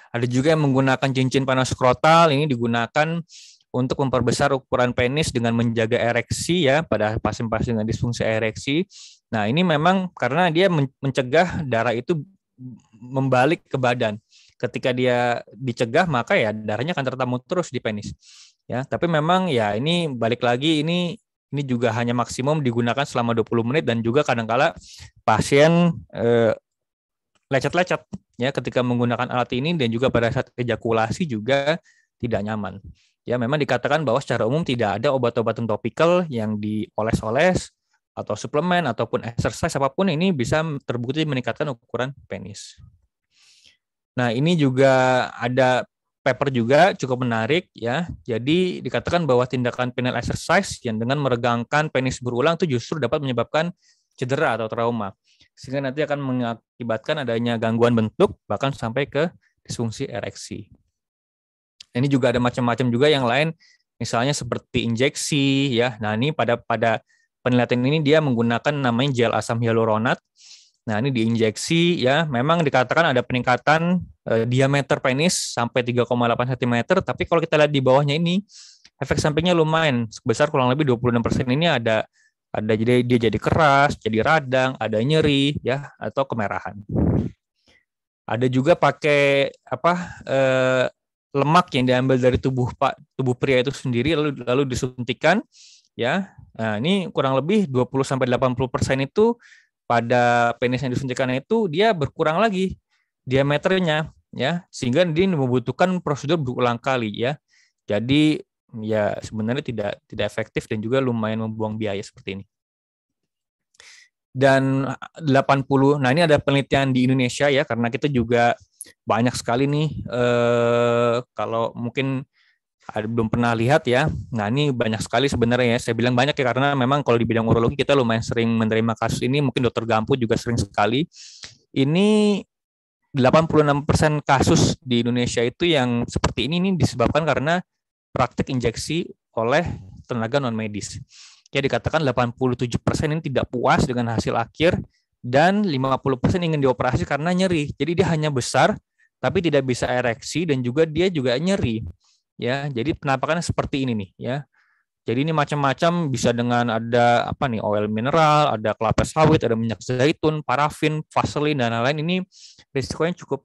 Ada juga yang menggunakan cincin panas skrotal, ini digunakan untuk memperbesar ukuran penis dengan menjaga ereksi ya pada pasien-pasien dengan disfungsi ereksi. Nah, ini memang karena dia mencegah darah itu membalik ke badan. Ketika dia dicegah, maka ya darahnya akan tertamu terus di penis. Ya, tapi memang ya ini balik lagi ini juga hanya maksimum digunakan selama 20 menit dan juga kadang-kala pasien lecet-lecet ya ketika menggunakan alat ini, dan juga pada saat ejakulasi juga tidak nyaman. Ya, memang dikatakan bahwa secara umum tidak ada obat-obatan topikal yang dioles-oles atau suplemen ataupun exercise apapun ini bisa terbukti meningkatkan ukuran penis. Nah, ini juga ada paper juga cukup menarik ya. Jadi dikatakan bahwa tindakan penile exercise yang dengan meregangkan penis berulang itu justru dapat menyebabkan cedera atau trauma, sehingga nanti akan mengakibatkan adanya gangguan bentuk bahkan sampai ke disfungsi ereksi. Ini juga ada macam-macam juga yang lain, misalnya seperti injeksi ya. Nah, ini pada penelitian ini dia menggunakan namanya gel asam hyaluronat. Nah, ini diinjeksi ya. Memang dikatakan ada peningkatan diameter penis sampai 3,8 cm, tapi kalau kita lihat di bawahnya ini efek sampingnya lumayan sebesar kurang lebih 26%. Ini ada jadi dia jadi keras, jadi radang, ada nyeri ya atau kemerahan. Ada juga pakai lemak yang diambil dari tubuh pria itu sendiri lalu disuntikan ya. Nah, ini kurang lebih 20-80% itu pada penis yang disuntikan itu dia berkurang lagi diameternya ya, sehingga dia membutuhkan prosedur berulang kali ya. Jadi ya sebenarnya tidak efektif dan juga lumayan membuang biaya seperti ini. Dan 80, nah ini ada penelitian di Indonesia ya, karena kita juga banyak sekali nih kalau mungkin belum pernah lihat ya. Nah, ini banyak sekali sebenarnya ya. Saya bilang banyak ya karena memang kalau di bidang urologi kita lumayan sering menerima kasus ini, mungkin Dokter Gampu juga sering sekali. Ini 86% kasus di Indonesia itu yang seperti ini disebabkan karena praktik injeksi oleh tenaga non medis. Ya, dikatakan 87% ini tidak puas dengan hasil akhir dan 50% ingin dioperasi karena nyeri. Jadi dia hanya besar tapi tidak bisa ereksi dan juga dia juga nyeri. Ya, jadi penampakannya seperti ini nih ya. Jadi ini macam-macam, bisa dengan ada oil mineral, ada kelapa sawit, ada minyak zaitun, parafin, vaselin dan lain-lain. Ini risikonya cukup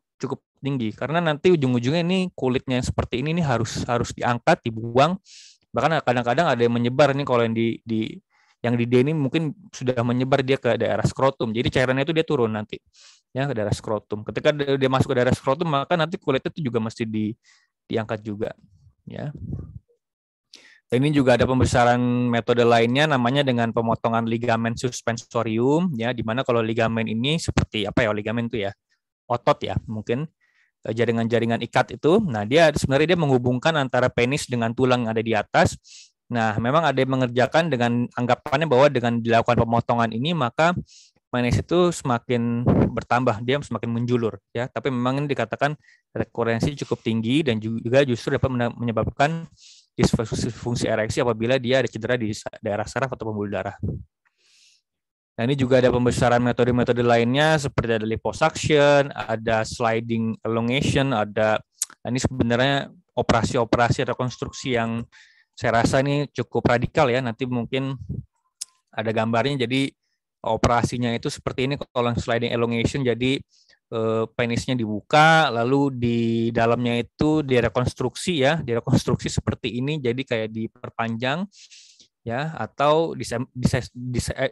tinggi karena nanti ujung-ujungnya ini kulitnya yang seperti ini harus diangkat, dibuang. Bahkan kadang-kadang ada yang menyebar nih, kalau yang di D ini mungkin sudah menyebar dia ke daerah skrotum. Jadi cairannya itu dia turun nanti ya ke daerah skrotum. Ketika dia masuk ke daerah skrotum, maka nanti kulitnya itu juga mesti diangkat juga ya. Dan ini juga ada pembesaran metode lainnya namanya dengan pemotongan ligamen suspensorium ya, di mana kalau ligamen ini seperti ligamen itu ya, otot ya, mungkin jaringan-jaringan ikat itu. Nah, dia sebenarnya menghubungkan antara penis dengan tulang yang ada di atas. Nah, memang ada yang mengerjakan dengan anggapannya bahwa dengan dilakukan pemotongan ini maka penis itu semakin bertambah, dia semakin menjulur ya. Tapi memang ini dikatakan rekurensi cukup tinggi dan juga justru dapat menyebabkan disfungsi ereksi apabila dia ada cedera di daerah saraf atau pembuluh darah. Nah, ini juga ada pembesaran metode-metode lainnya seperti ada liposuction, ada sliding elongation, ini sebenarnya operasi-operasi rekonstruksi yang saya rasa ini cukup radikal ya. Nanti mungkin ada gambarnya. Jadi operasinya itu seperti ini, kalau sliding elongation, jadi penisnya dibuka, lalu di dalamnya itu direkonstruksi ya, direkonstruksi seperti ini, jadi kayak diperpanjang ya, atau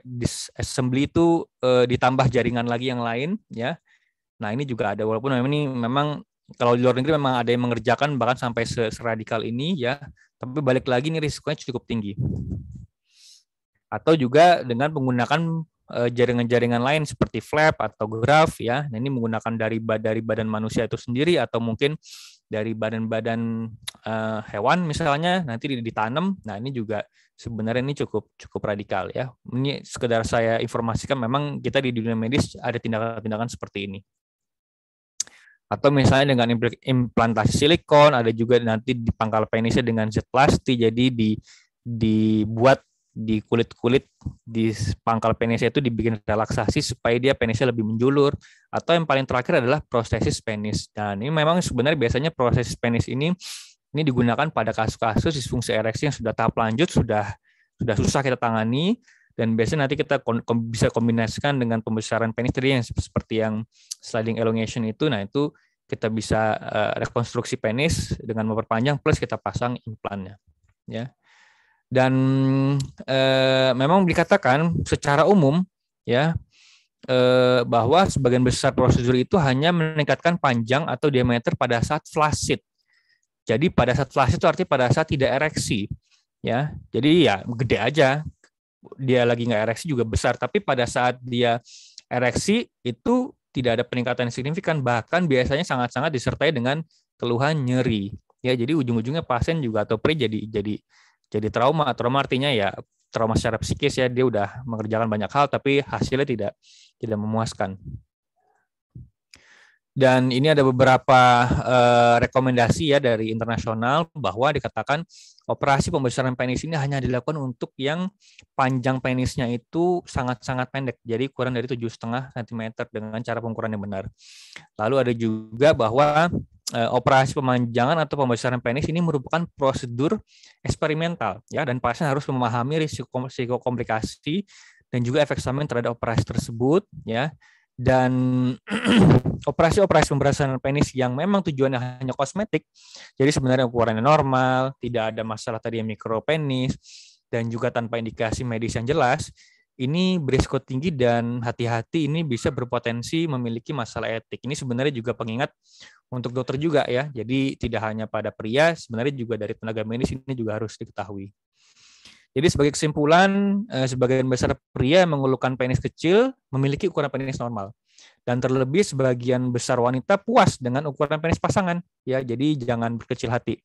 disassembly itu ditambah jaringan lagi yang lain ya. Nah, ini juga ada, walaupun ini memang kalau di luar negeri memang ada yang mengerjakan bahkan sampai seradikal ini ya, tapi balik lagi ini risikonya cukup tinggi. Atau juga dengan menggunakan jaringan-jaringan lain seperti flap atau graft ya. Nah, ini menggunakan dari badan manusia itu sendiri atau mungkin dari badan-badan hewan misalnya nanti ditanam. Nah, ini juga sebenarnya ini cukup radikal ya. Ini sekedar saya informasikan, memang kita di dunia medis ada tindakan-tindakan seperti ini. Atau misalnya dengan implantasi silikon, ada juga nanti di pangkal penisnya dengan zat plasti, jadi dibuat di kulit-kulit di pangkal penisnya itu dibikin relaksasi supaya dia penisnya lebih menjulur. Atau yang paling terakhir adalah prostesis penis. Dan ini memang sebenarnya biasanya prostesis penis ini digunakan pada kasus-kasus disfungsi ereksi yang sudah tahap lanjut, sudah susah kita tangani, dan biasanya nanti kita bisa kombinasikan dengan pembesaran penis tadi yang seperti yang sliding elongation itu. Nah, itu kita bisa rekonstruksi penis dengan memperpanjang plus kita pasang implannya, ya. Dan memang dikatakan secara umum, ya, bahwa sebagian besar prosedur itu hanya meningkatkan panjang atau diameter pada saat flaccid. Jadi pada saat flaccid itu artinya pada saat tidak ereksi, ya. Jadi ya gede aja, dia lagi nggak ereksi juga besar, tapi pada saat dia ereksi itu tidak ada peningkatan yang signifikan, bahkan biasanya sangat-sangat disertai dengan keluhan nyeri. Ya, jadi ujung-ujungnya pasien juga atau pri jadi trauma. Trauma artinya ya trauma secara psikis, ya, dia udah mengerjakan banyak hal tapi hasilnya tidak memuaskan. Dan ini ada beberapa rekomendasi ya dari internasional bahwa dikatakan operasi pembesaran penis ini hanya dilakukan untuk yang panjang penisnya itu sangat-sangat pendek, jadi kurang dari 7,5 cm dengan cara pengukuran yang benar. Lalu ada juga bahwa operasi pemanjangan atau pembesaran penis ini merupakan prosedur eksperimental, ya, dan pasien harus memahami risiko komplikasi dan juga efek samping terhadap operasi tersebut, ya. Dan operasi-operasi pembesaran penis yang memang tujuannya hanya kosmetik, jadi sebenarnya ukurannya normal, tidak ada masalah tadi yang mikropenis, dan juga tanpa indikasi medis yang jelas, ini berisiko tinggi dan hati-hati, ini bisa berpotensi memiliki masalah etik. Ini sebenarnya juga pengingat untuk dokter juga, ya, jadi tidak hanya pada pria, sebenarnya juga dari tenaga medis ini juga harus diketahui. Jadi sebagai kesimpulan, sebagian besar pria yang mengeluhkan penis kecil memiliki ukuran penis normal. Dan terlebih sebagian besar wanita puas dengan ukuran penis pasangan, ya. Jadi jangan berkecil hati.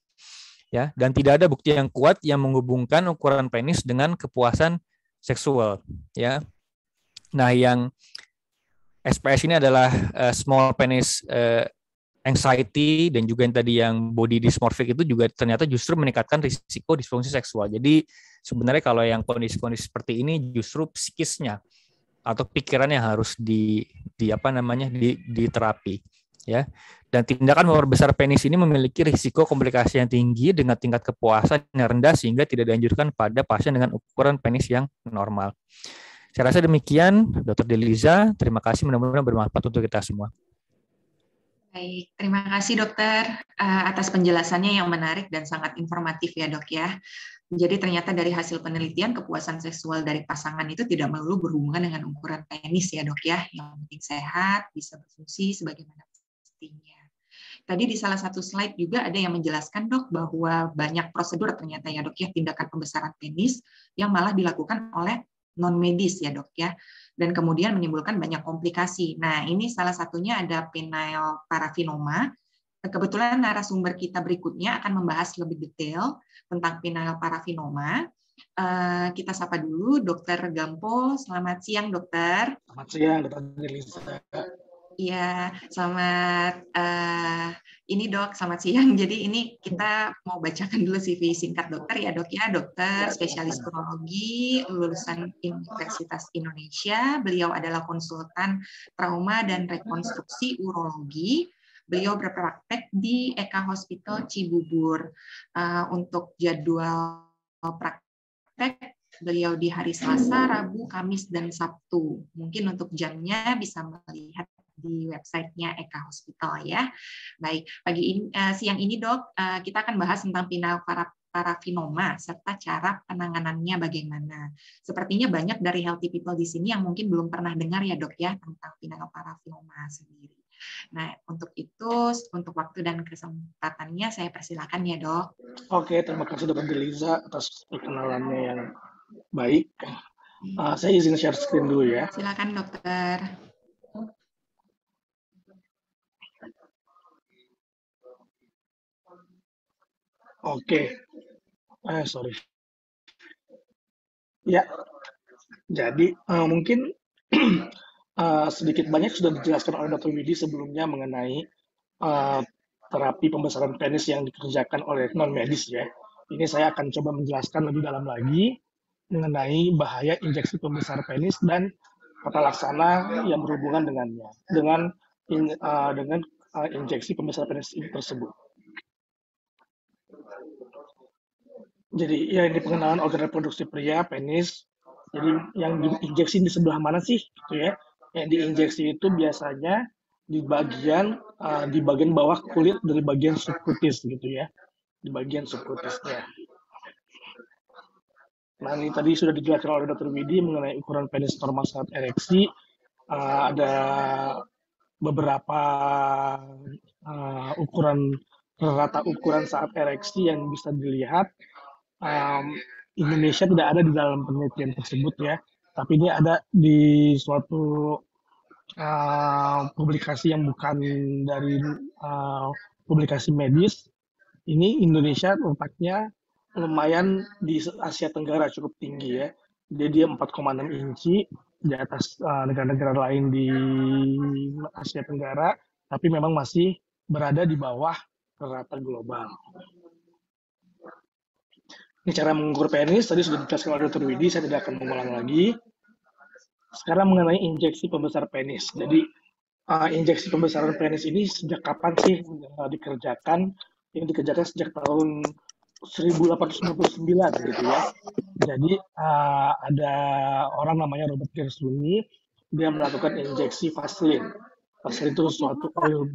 Ya, dan tidak ada bukti yang kuat yang menghubungkan ukuran penis dengan kepuasan seksual, ya. Nah, yang SPS ini adalah small penis anxiety, dan juga yang tadi yang body dysmorphic itu juga ternyata justru meningkatkan risiko disfungsi seksual. Jadi sebenarnya kalau yang kondisi-kondisi seperti ini justru psikisnya atau pikiran yang harus diterapi, ya. Dan tindakan membesar penis ini memiliki risiko komplikasi yang tinggi dengan tingkat kepuasan yang rendah sehingga tidak dianjurkan pada pasien dengan ukuran penis yang normal. Saya rasa demikian, Dr. Deliza. Terima kasih, mudah-mudahan bermanfaat untuk kita semua. Baik, terima kasih dokter atas penjelasannya yang menarik dan sangat informatif ya dok ya. Jadi ternyata dari hasil penelitian kepuasan seksual dari pasangan itu tidak melulu berhubungan dengan ukuran penis ya dok ya. Yang penting sehat, bisa berfungsi sebagaimana mestinya. Tadi di salah satu slide juga ada yang menjelaskan dok bahwa banyak prosedur ternyata ya dok ya tindakan pembesaran penis yang malah dilakukan oleh non medis ya dok ya. Dan kemudian menimbulkan banyak komplikasi. Nah, ini salah satunya ada penilparafinoma. Kebetulan narasumber kita berikutnya akan membahas lebih detail tentang penilparafinoma. Kita sapa dulu Dr. Gampo. Selamat siang, dokter. Selamat siang, Dr. Delisa. Iya, selamat ini dok, selamat siang. Jadi ini kita mau bacakan dulu CV singkat dokter ya dok ya. Dokter spesialis urologi, lulusan Universitas Indonesia. Beliau adalah konsultan trauma dan rekonstruksi urologi. Beliau berpraktek di Eka Hospital Cibubur. Untuk jadwal praktek, beliau di hari Selasa, Rabu, Kamis, dan Sabtu. Mungkin untuk jamnya bisa melihat di websitenya Eka Hospital ya. Baik, siang ini dok, kita akan bahas tentang penilparafinoma serta cara penanganannya bagaimana. Sepertinya banyak dari healthy people di sini yang mungkin belum pernah dengar ya dok ya tentang penilparafinoma sendiri. Nah, untuk itu, untuk waktu dan kesempatannya saya persilakan ya dok. Oke, terima kasih Dr. Deliza atas perkenalannya yang baik. Saya izin share screen dulu ya. Silakan dokter. Oke, sorry. Ya, jadi mungkin sedikit banyak sudah dijelaskan oleh Dr. Widi sebelumnya mengenai uh, terapi pembesaran penis yang dikerjakan oleh non medis ya. Ini saya akan coba menjelaskan lebih dalam lagi mengenai bahaya injeksi pembesar penis dan tata laksana yang berhubungan dengannya, dengan injeksi pembesar penis ini tersebut. Jadi ya ini pengenalan organ reproduksi pria, penis. Jadi yang diinjeksi di sebelah mana sih, gitu ya? Yang diinjeksi itu biasanya di bagian bawah kulit dari bagian subkutis, gitu ya, di bagian subkutisnya. Nah ini tadi sudah dijelaskan oleh Dr. Widi mengenai ukuran penis normal saat ereksi. Ada beberapa rata ukuran saat ereksi yang bisa dilihat. Indonesia tidak ada di dalam penelitian tersebut ya, tapi ini ada di suatu publikasi yang bukan dari publikasi medis. Ini Indonesia letaknya lumayan di Asia Tenggara cukup tinggi ya. Jadi dia 4,6 inci di atas negara-negara lain di Asia Tenggara, tapi memang masih berada di bawah rata global. Ini cara mengukur penis, tadi sudah dijelaskan oleh Dr. Widi, saya tidak akan mengulang lagi. Sekarang mengenai injeksi pembesar penis. Jadi injeksi pembesaran penis ini sejak kapan sih dikerjakan? Ini dikerjakan sejak tahun 1899 gitu ya. Jadi ada orang namanya Robert Gersuni, dia melakukan injeksi Vaseline. Vaseline itu suatu oil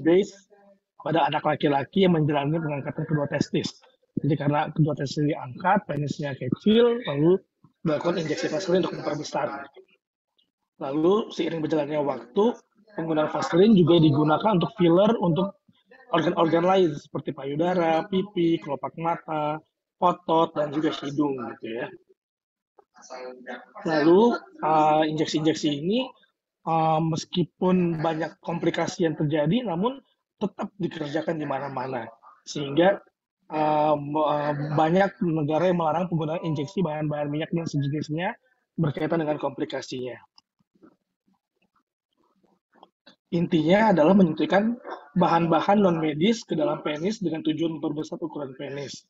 base pada anak laki-laki yang menjalani pengangkatan kedua testis. Jadi karena kedua testis diangkat, penisnya kecil, lalu dilakukan injeksi Vaseline untuk memperbesar. Lalu seiring berjalannya waktu, penggunaan Vaseline juga digunakan untuk filler untuk organ-organ lain seperti payudara, pipi, kelopak mata, otot, dan juga hidung gitu ya. Lalu injeksi-injeksi ini meskipun banyak komplikasi yang terjadi, namun tetap dikerjakan di mana-mana. Sehingga banyak negara yang melarang penggunaan injeksi bahan-bahan minyak dan sejenisnya berkaitan dengan komplikasinya. Intinya adalah menyuntikkan bahan-bahan non-medis ke dalam penis dengan tujuan memperbesar ukuran penis.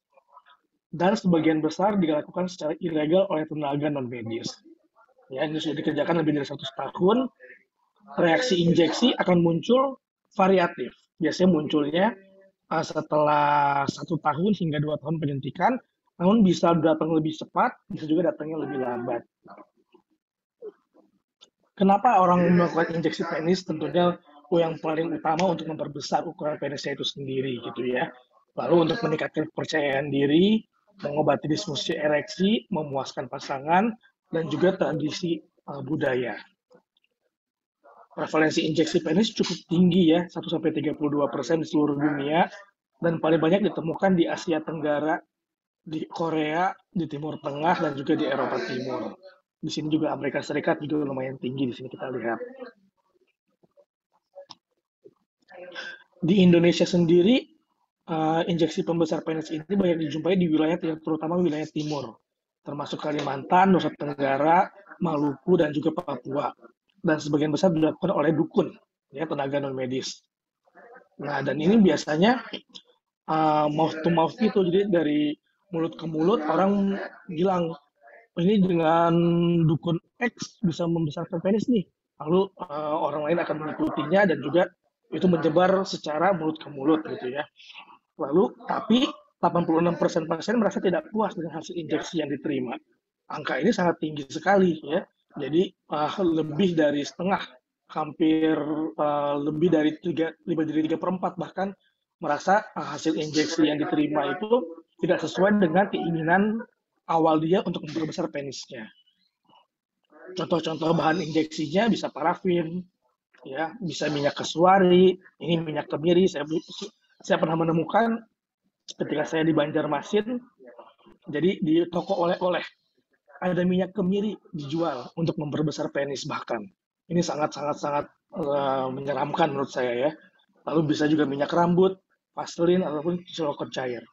Dan sebagian besar dilakukan secara ilegal oleh tenaga non-medis. Ya, ini sudah dikerjakan lebih dari 100 tahun. Reaksi injeksi akan muncul variatif. Biasanya munculnya setelah 1 tahun hingga 2 tahun penyuntikan, namun bisa datang lebih cepat, bisa juga datangnya lebih lambat. Kenapa orang melakukan injeksi penis? Tentunya yang paling utama untuk memperbesar ukuran penisnya itu sendiri gitu ya. Lalu untuk meningkatkan kepercayaan diri, mengobati disfungsi ereksi, memuaskan pasangan, dan juga tradisi budaya. Prevalensi injeksi penis cukup tinggi ya, 1-32% di seluruh dunia, dan paling banyak ditemukan di Asia Tenggara, di Korea, di Timur Tengah, dan juga di Eropa Timur. Di sini juga Amerika Serikat juga lumayan tinggi, di sini kita lihat. Di Indonesia sendiri, injeksi pembesar penis ini banyak dijumpai di wilayah, terutama wilayah timur, termasuk Kalimantan, Nusa Tenggara, Maluku, dan juga Papua. Dan sebagian besar dilakukan oleh dukun, ya, tenaga non-medis. Nah, dan ini biasanya mouth to mouth gitu, jadi dari mulut ke mulut orang bilang, ini dengan dukun X bisa membesarkan penis nih. Lalu orang lain akan mengikutinya dan juga itu menyebar secara mulut ke mulut gitu ya. Lalu tapi 86% pasien merasa tidak puas dengan hasil injeksi yang diterima. Angka ini sangat tinggi sekali ya. Jadi lebih dari setengah, hampir lebih dari 3/4 bahkan merasa hasil injeksi yang diterima itu tidak sesuai dengan keinginan awal dia untuk memperbesar penisnya. Contoh-contoh bahan injeksinya bisa parafin, ya, bisa minyak kesuari, ini minyak kemiri. Saya pernah menemukan ketika saya di Banjarmasin, jadi di toko oleh-oleh ada minyak kemiri dijual untuk memperbesar penis bahkan. Ini sangat-sangat menyeramkan menurut saya ya. Lalu bisa juga minyak rambut, Vaseline ataupun silikon cair.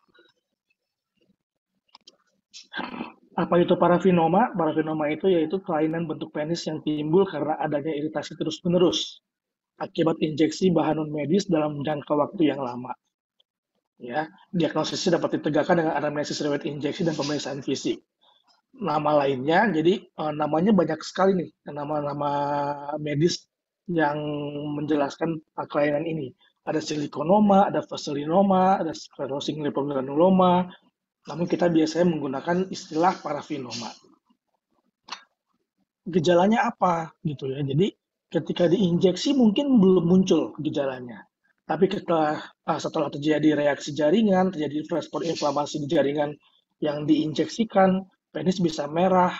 Apa itu parafinoma? Parafinoma itu yaitu kelainan bentuk penis yang timbul karena adanya iritasi terus-menerus akibat injeksi bahan non-medis dalam jangka waktu yang lama. Ya, diagnosisnya dapat ditegakkan dengan anamnesis riwayat injeksi dan pemeriksaan fisik. Nama lainnya, jadi namanya banyak sekali nih, nama-nama medis yang menjelaskan kelainan ini. Ada silikonoma, ada vaselinoma, ada sclerosing lipogranuloma, namun kita biasanya menggunakan istilah parafinoma. Gejalanya apa gitu ya? Jadi ketika diinjeksi mungkin belum muncul gejalanya, tapi setelah terjadi reaksi jaringan, terjadi respon inflamasi di jaringan yang diinjeksikan, penis bisa merah,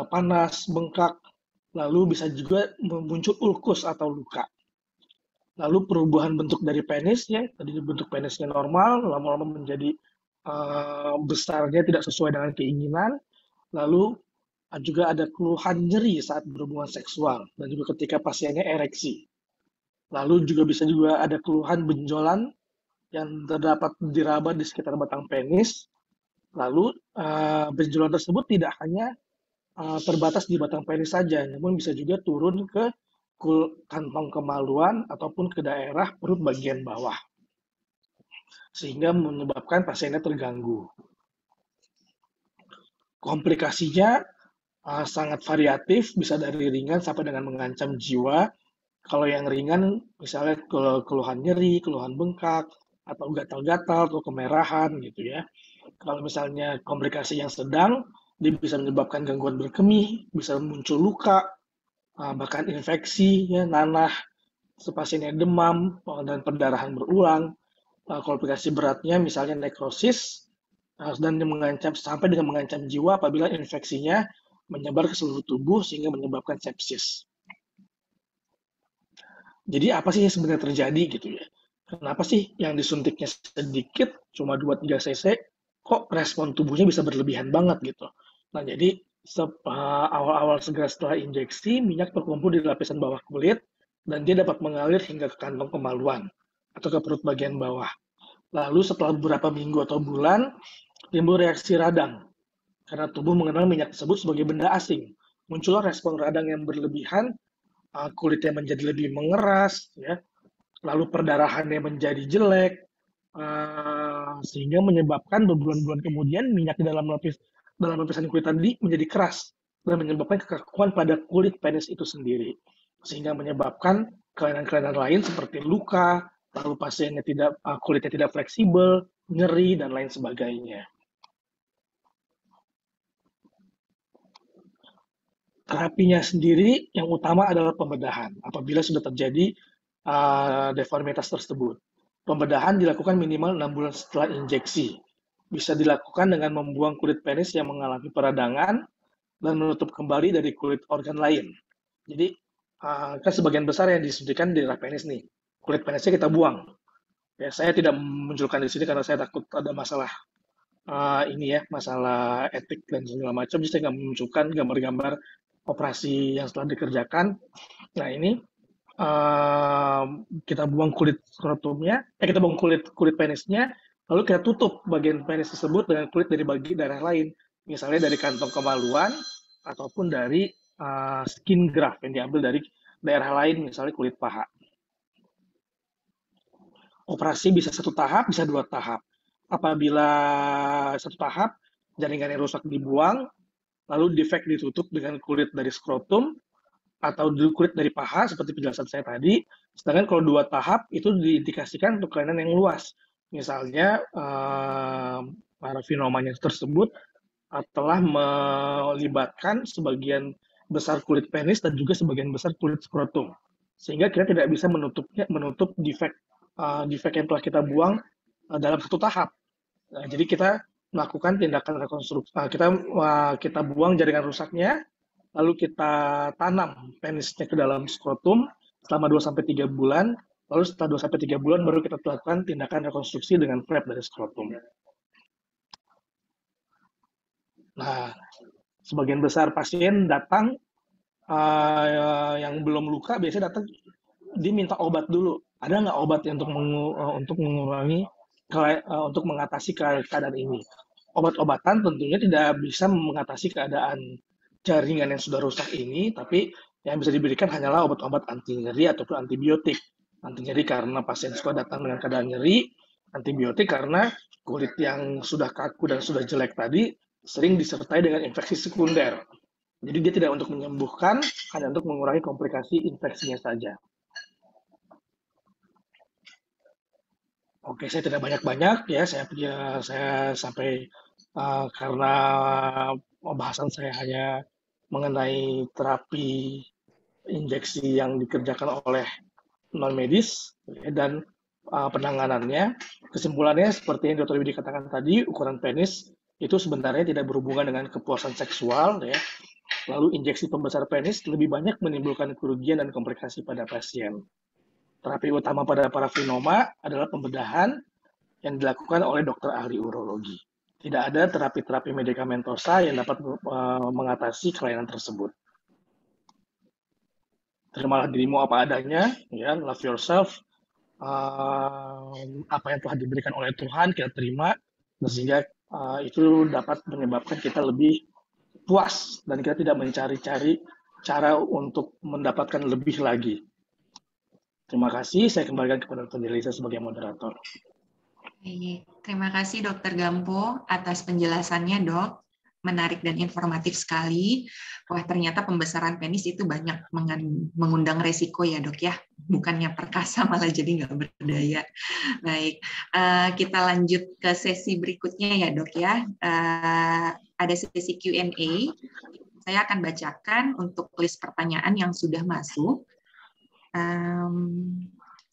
panas, bengkak, lalu bisa juga muncul ulkus atau luka. Lalu perubahan bentuk dari penis, ya, tadi bentuk penisnya normal, lama-lama menjadi besarnya tidak sesuai dengan keinginan, lalu juga ada keluhan nyeri saat berhubungan seksual, dan juga ketika pasiennya ereksi. Lalu juga bisa ada keluhan benjolan yang terdapat diraba di sekitar batang penis. Lalu benjolan tersebut tidak hanya terbatas di batang penis saja, namun bisa juga turun ke kantong kemaluan ataupun ke daerah perut bagian bawah, sehingga menyebabkan pasiennya terganggu. Komplikasinya sangat variatif, bisa dari ringan sampai dengan mengancam jiwa. Kalau yang ringan, misalnya keluhan nyeri, keluhan bengkak, atau gatal-gatal, atau kemerahan gitu ya. Kalau misalnya komplikasi yang sedang, dia bisa menyebabkan gangguan berkemih, bisa muncul luka, bahkan infeksi, ya, nanah, pasiennya demam, dan perdarahan berulang. Komplikasi beratnya misalnya nekrosis, dan sampai dengan mengancam jiwa apabila infeksinya menyebar ke seluruh tubuh sehingga menyebabkan sepsis. Jadi apa sih yang sebenarnya terjadi gitu ya? Kenapa sih yang disuntiknya sedikit, cuma 2-3 cc, kok respon tubuhnya bisa berlebihan banget gitu? Nah, jadi awal-awal segera setelah injeksi, minyak terkumpul di lapisan bawah kulit, dan dia dapat mengalir hingga ke kantong kemaluan atau ke perut bagian bawah. Lalu setelah beberapa minggu atau bulan, timbul reaksi radang, karena tubuh mengenal minyak tersebut sebagai benda asing. Muncullah respon radang yang berlebihan, kulitnya menjadi lebih mengeras, ya, lalu perdarahannya menjadi jelek, sehingga menyebabkan berbulan-bulan kemudian minyak di dalam lapisan kulit tadi menjadi keras dan menyebabkan kekakuan pada kulit penis itu sendiri, sehingga menyebabkan kelainan-kelainan lain seperti luka, lalu pasiennya kulitnya tidak fleksibel, nyeri, dan lain sebagainya. Terapinya sendiri yang utama adalah pembedahan apabila sudah terjadi deformitas tersebut. Pembedahan dilakukan minimal 6 bulan setelah injeksi. Bisa dilakukan dengan membuang kulit penis yang mengalami peradangan dan menutup kembali dari kulit organ lain. Jadi kan sebagian besar yang disuntikan di daerah penis nih, kulit penisnya kita buang. Ya, saya tidak memunculkan di sini karena saya takut ada masalah masalah etik dan segala macam. Jadi saya nggak memunculkan gambar-gambar operasi yang setelah dikerjakan. Nah, ini kita buang kulit skrotumnya, kita buang kulit penisnya, lalu kita tutup bagian penis tersebut dengan kulit dari daerah lain, misalnya dari kantong kemaluan ataupun dari skin graft yang diambil dari daerah lain, misalnya kulit paha. Operasi bisa 1 tahap, bisa 2 tahap. Apabila 1 tahap, jaringannya rusak dibuang, lalu defect ditutup dengan kulit dari skrotum atau kulit dari paha seperti penjelasan saya tadi. Sedangkan kalau 2 tahap itu diindikasikan untuk kelainan yang luas. Misalnya parafinomanya tersebut telah melibatkan sebagian besar kulit penis dan juga sebagian besar kulit skrotum, sehingga kita tidak bisa menutup defect yang telah kita buang dalam 1 tahap. Nah, jadi kita melakukan tindakan rekonstruksi, kita buang jaringan rusaknya, lalu kita tanam penisnya ke dalam skrotum selama 2-3 bulan, lalu setelah 2-3 bulan baru kita lakukan tindakan rekonstruksi dengan flap dari skrotum. Nah, sebagian besar pasien datang yang belum luka, biasanya datang diminta obat dulu. Ada nggak obat untuk mengurangi, untuk mengatasi keadaan ini? Obat-obatan tentunya tidak bisa mengatasi keadaan jaringan yang sudah rusak ini, tapi Yang bisa diberikan hanyalah obat-obat anti nyeri ataupun antibiotik. Anti nyeri karena pasien suka datang dengan keadaan nyeri, antibiotik karena kulit yang sudah kaku dan sudah jelek tadi sering disertai dengan infeksi sekunder. Jadi dia tidak untuk menyembuhkan, hanya untuk mengurangi komplikasi infeksinya saja. Oke, saya tidak banyak-banyak ya, saya sampai karena pembahasan saya hanya mengenai terapi injeksi yang dikerjakan oleh non medis ya, dan penanganannya. Kesimpulannya seperti yang Dr. Widi katakan tadi, ukuran penis itu sebenarnya tidak berhubungan dengan kepuasan seksual ya. Lalu injeksi pembesar penis lebih banyak menimbulkan kerugian dan komplikasi pada pasien. Terapi utama pada parafinoma adalah pembedahan yang dilakukan oleh dokter ahli urologi. Tidak ada terapi-terapi medikamentosa yang dapat mengatasi kelainan tersebut. Terimalah dirimu apa adanya, ya, love yourself. Apa yang telah diberikan oleh Tuhan kita terima, sehingga itu dapat menyebabkan kita lebih puas dan kita tidak mencari-cari cara untuk mendapatkan lebih lagi. Terima kasih, saya kembalikan kepada Dr. Delisa sebagai moderator. Terima kasih Dr. Gampo atas penjelasannya, Dok. Menarik dan informatif sekali. Wah, ternyata pembesaran penis itu banyak mengundang resiko ya, Dok ya. Bukannya perkasa malah jadi nggak berdaya. Baik, kita lanjut ke sesi berikutnya ya, Dok ya. Ada sesi Q&A. Saya akan bacakan untuk list pertanyaan yang sudah masuk.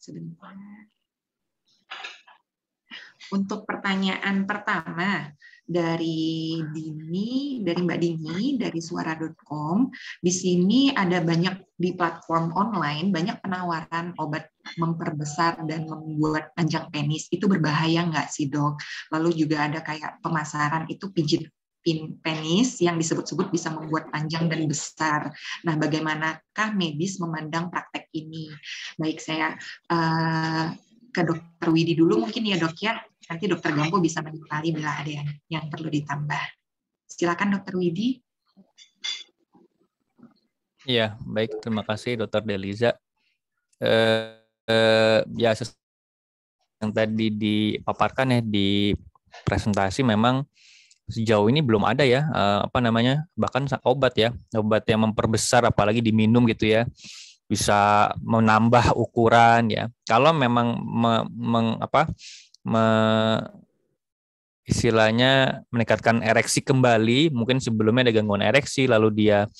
Sebentar. Untuk pertanyaan pertama dari Mbak Dini dari suara.com. Di sini ada banyak di platform online, banyak penawaran obat memperbesar dan membuat panjang penis. Itu berbahaya nggak sih, Dok? Lalu juga ada kayak pemasaran itu pijit penis yang disebut-sebut bisa membuat panjang dan besar. Nah, bagaimanakah medis memandang praktek ini? Baik, saya ke Dr. Widi dulu mungkin ya, Dok ya. Nanti Dr. Gampo bisa menimpali bila ada yang perlu ditambah. Silakan Dr. Widi. Iya, baik. Terima kasih Dr. Deliza. Ya, yang tadi dipaparkan ya di presentasi memang sejauh ini belum ada ya bahkan obat yang memperbesar apalagi diminum gitu ya, bisa menambah ukuran ya. Kalau memang istilahnya meningkatkan ereksi kembali, mungkin sebelumnya ada gangguan ereksi lalu dia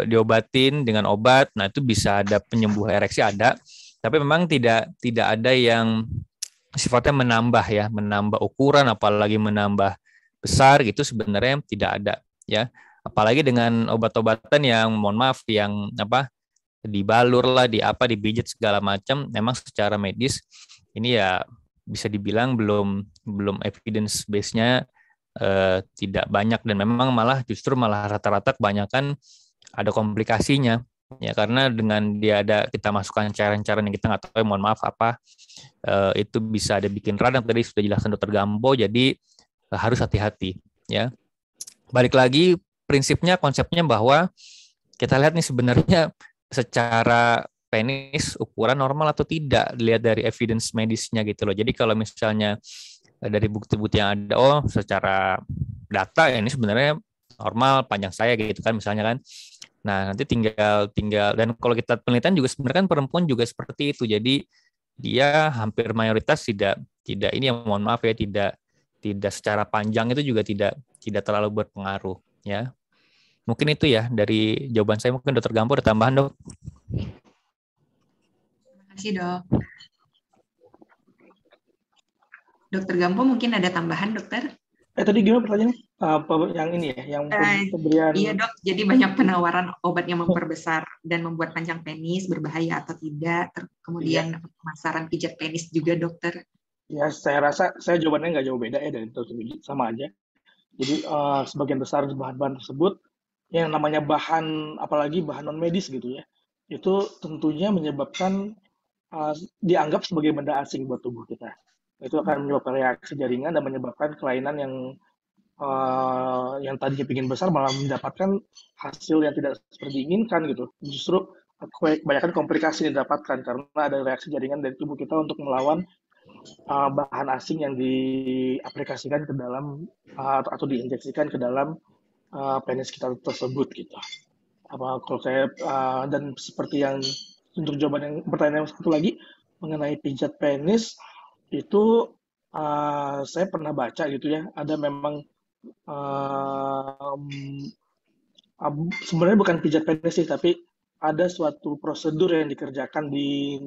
diobatin dengan obat, nah itu bisa ada penyembuh ereksi ada, tapi memang tidak ada yang sifatnya menambah ukuran, apalagi menambah besar gitu, sebenarnya tidak ada ya. Apalagi dengan obat-obatan yang mohon maaf yang dibalur lah, dipijit segala macam, memang secara medis ini ya bisa dibilang belum evidence base-nya tidak banyak, dan memang justru rata-rata kebanyakan ada komplikasinya. Ya, karena dengan kita masukkan cairan-cairan yang kita nggak tahu, mohon maaf itu bisa ada bikin radang, tadi sudah jelaskan Dr. Gampo, jadi harus hati-hati ya. Balik lagi konsepnya bahwa kita lihat nih sebenarnya secara penis ukuran normal atau tidak, dilihat dari evidence medisnya gitu loh. Jadi kalau misalnya dari bukti-bukti yang ada, secara data ini sebenarnya normal panjang saya gitu kan misalnya kan. Nah, nanti tinggal dan kalau kita penelitian juga sebenarnya kan perempuan juga seperti itu. Jadi dia hampir mayoritas tidak ini yang mohon maaf ya, tidak secara panjang itu juga tidak terlalu berpengaruh ya. Mungkin itu ya dari jawaban saya. Mungkin Dr. Gampo ada tambahan, Dok. Terima kasih, Dok. Dr. Gampo mungkin ada tambahan, Dokter? Tadi gimana pertanyaannya? Yang ini ya, yang pemberian. Iya, Dok. Jadi banyak penawaran obat yang memperbesar dan membuat panjang penis, berbahaya atau tidak. Kemudian pemasaran pijat penis juga, Dokter. Ya, saya rasa jawabannya nggak jauh beda ya dari Dr. Widi, sama aja. Jadi sebagian besar bahan-bahan tersebut yang namanya bahan, apalagi bahan non medis gitu ya, itu tentunya menyebabkan dianggap sebagai benda asing buat tubuh kita. Itu akan menyebabkan reaksi jaringan dan menyebabkan kelainan yang yang tadinya ingin besar malah mendapatkan hasil yang tidak seperti diinginkan gitu. Justru kebanyakan komplikasi yang didapatkan karena ada reaksi jaringan dari tubuh kita untuk melawan bahan asing yang diaplikasikan ke dalam atau diinjeksikan ke dalam penis kita tersebut gitu. Kalau saya dan seperti yang untuk jawaban yang pertanyaan yang satu lagi mengenai pijat penis itu saya pernah baca gitu ya, ada memang sebenarnya bukan pijat penis sih, tapi ada suatu prosedur yang dikerjakan di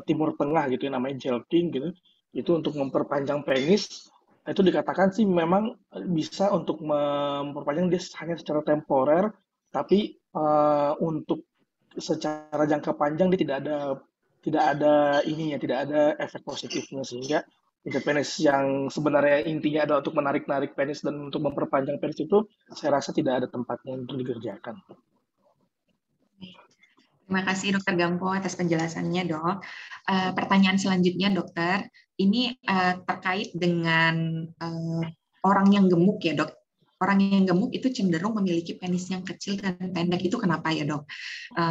Timur Tengah gitu ya, namanya jelking gitu. Itu untuk memperpanjang penis. Itu dikatakan sih memang bisa untuk memperpanjang dia hanya secara temporer, tapi untuk secara jangka panjang dia tidak ada ininya, tidak ada efek positifnya, sehingga pijat penis yang sebenarnya intinya adalah untuk menarik-narik penis dan untuk memperpanjang penis itu saya rasa tidak ada tempatnya untuk dikerjakan. Terima kasih Dokter Gampo atas penjelasannya, Dok. Pertanyaan selanjutnya, Dokter, ini terkait dengan orang yang gemuk ya, Dok. Orang yang gemuk itu cenderung memiliki penis yang kecil dan pendek. Itu kenapa ya, Dok?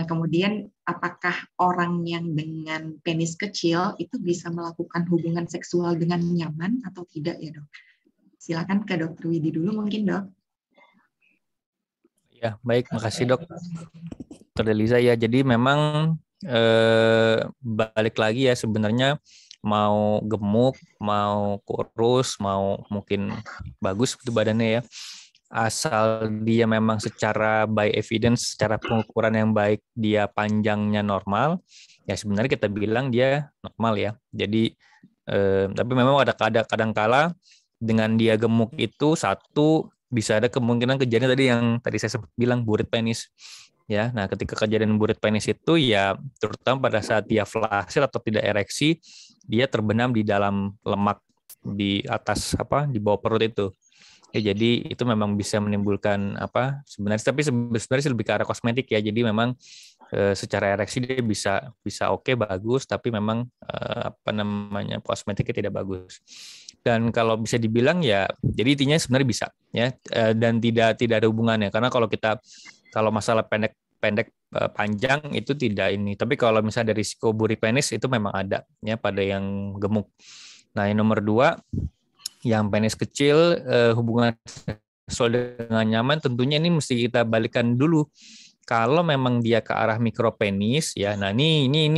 Kemudian, apakah orang yang dengan penis kecil itu bisa melakukan hubungan seksual dengan nyaman atau tidak ya, Dok? Silakan ke Dokter Widi dulu mungkin, Dok. Ya, baik. Makasih, Dok. Dr. Deliza ya. Jadi memang balik lagi ya, sebenarnya mau gemuk, mau kurus, mau mungkin bagus gitu badannya ya, asal dia memang secara by evidence, secara pengukuran yang baik, dia panjangnya normal, ya sebenarnya kita bilang dia normal ya. Jadi tapi memang ada kadang-kala dengan dia gemuk itu satu bisa ada kemungkinan kejadian tadi saya sempat bilang burit penis. Ya, nah ketika kejadian burit penis itu ya terutama pada saat dia flasil atau tidak ereksi, dia terbenam di dalam lemak di atas di bawah perut itu. Ya, jadi itu memang bisa menimbulkan sebenarnya lebih ke arah kosmetik ya. Jadi memang secara ereksi dia bisa oke, bagus, tapi memang kosmetiknya tidak bagus. Dan kalau bisa dibilang ya, jadi intinya sebenarnya bisa ya, dan tidak ada hubungannya, karena kalau masalah pendek panjang itu tidak ini. Tapi kalau misalnya dari risiko burit penis itu memang ada ya pada yang gemuk. Nah, yang nomor 2, yang penis kecil, hubungan seksual dengan nyaman, tentunya ini mesti kita balikan dulu. Kalau memang dia ke arah mikropenis ya, nah ini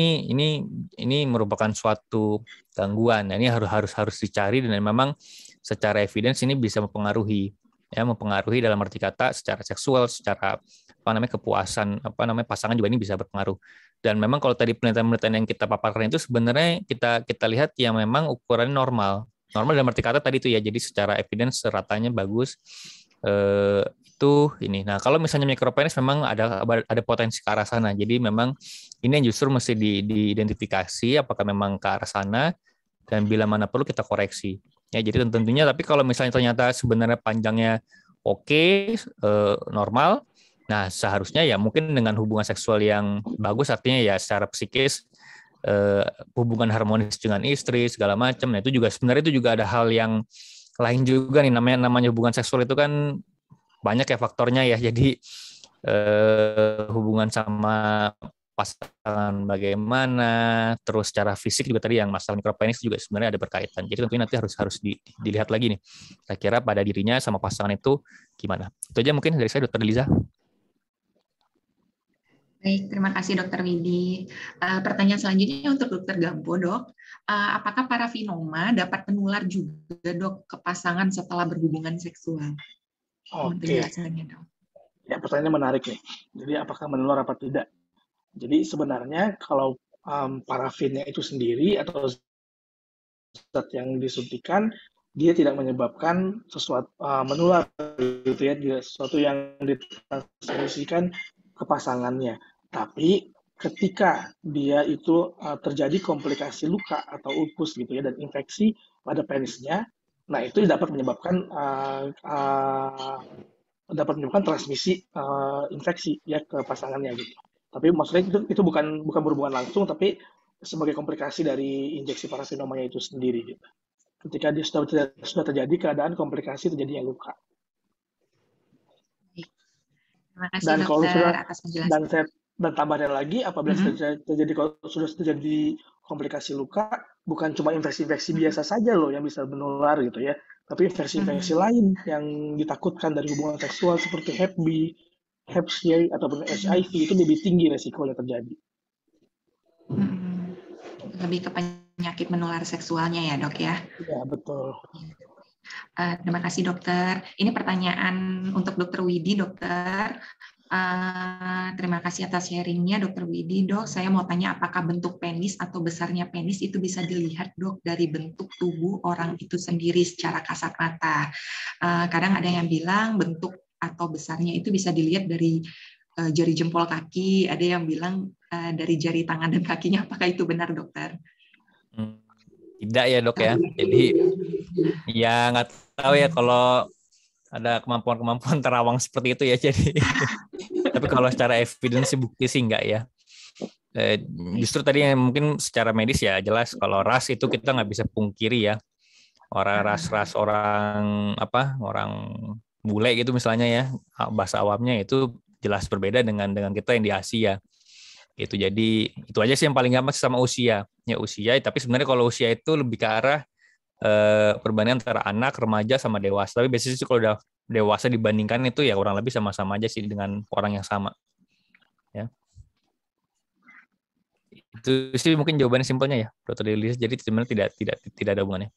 merupakan suatu gangguan. Nah, ini harus dicari, dan memang secara evidence ini bisa mempengaruhi dalam arti kata secara seksual, secara kepuasan pasangan juga ini bisa berpengaruh. Dan memang kalau tadi penelitian yang kita paparkan itu sebenarnya kita lihat yang memang ukurannya normal dalam arti kata tadi itu ya, jadi secara evidence ratanya bagus. Itu ini. Nah, kalau misalnya mikropenis memang ada potensi ke arah sana. Jadi memang ini yang justru mesti diidentifikasi apakah memang ke arah sana, dan bila mana perlu kita koreksi. Ya, jadi tentunya, tapi kalau misalnya ternyata sebenarnya panjangnya oke, normal, nah seharusnya ya mungkin dengan hubungan seksual yang bagus, artinya ya secara psikis, hubungan harmonis dengan istri segala macam. Nah, itu juga sebenarnya ada hal yang lain juga nih, namanya hubungan seksual itu kan banyak ya faktornya ya. Jadi hubungan sama pasangan bagaimana, terus secara fisik juga tadi yang masalah mikropenis juga sebenarnya ada berkaitan. Jadi tentunya nanti harus dilihat lagi nih, kira-kira pada dirinya sama pasangan itu gimana. Itu aja mungkin dari saya, Dr. Deliza. Baik, terima kasih Dr. Widi. Pertanyaan selanjutnya untuk Dr. Gampo, Dok. Apakah parafinoma dapat menular juga, Dok, ke pasangan setelah berhubungan seksual? Penjelasannya, Dok. Ya, pertanyaannya menarik nih. Jadi apakah menular apa tidak? Jadi sebenarnya kalau parafinnya itu sendiri atau zat yang disuntikan, dia tidak menyebabkan sesuatu menular gitu ya, tidak sesuatu yang ditransmisikan ke pasangannya. Tapi ketika dia itu terjadi komplikasi luka atau ulkus gitu ya, dan infeksi pada penisnya, nah itu dapat menyebabkan transmisi infeksi ya ke pasangannya gitu. Tapi maksudnya itu bukan berhubungan langsung, tapi sebagai komplikasi dari injeksi parafinomanya itu sendiri gitu. Ketika dia sudah terjadi keadaan komplikasi terjadinya luka. Terima kasih Dan kalau dokter sudah atas penjelasan. dan tambahnya lagi, apabila kalau sudah terjadi komplikasi luka, bukan cuma infeksi-infeksi biasa saja loh yang bisa menular gitu ya, tapi infeksi-infeksi lain yang ditakutkan dari hubungan seksual seperti Hep B, Hep C ataupun HIV itu lebih tinggi resikonya terjadi. Lebih ke penyakit menular seksualnya ya dok ya? Ya betul. Terima kasih dokter. Ini pertanyaan untuk dokter Widi dokter. Terima kasih atas sharingnya Dokter Widi. Dok, saya mau tanya apakah bentuk penis atau besarnya penis itu bisa dilihat dok dari bentuk tubuh orang itu sendiri secara kasat mata. Kadang ada yang bilang bentuk atau besarnya itu bisa dilihat dari jari jempol kaki, ada yang bilang dari jari tangan dan kakinya. Apakah itu benar dokter? Tidak ya dok ya. Jadi ya nggak tahu ya kalau ada kemampuan-kemampuan terawang seperti itu ya. Jadi tapi kalau secara evidence bukti sih enggak ya. Justru tadi yang mungkin secara medis ya jelas kalau ras itu kita nggak bisa pungkiri ya. Ras orang bule gitu misalnya ya, bahasa awamnya itu jelas berbeda dengan kita yang di Asia. Itu jadi itu aja sih yang paling gampang sama usia. Ya usia, tapi sebenarnya kalau usia itu lebih ke arah perbandingan antara anak, remaja sama dewasa. Tapi biasanya sih kalau udah dewasa dibandingkan itu ya kurang lebih sama-sama aja sih dengan orang yang sama. Ya. Itu sih mungkin jawabannya simpelnya ya, Dr. Delis. Jadi sebenarnya tidak ada hubungannya.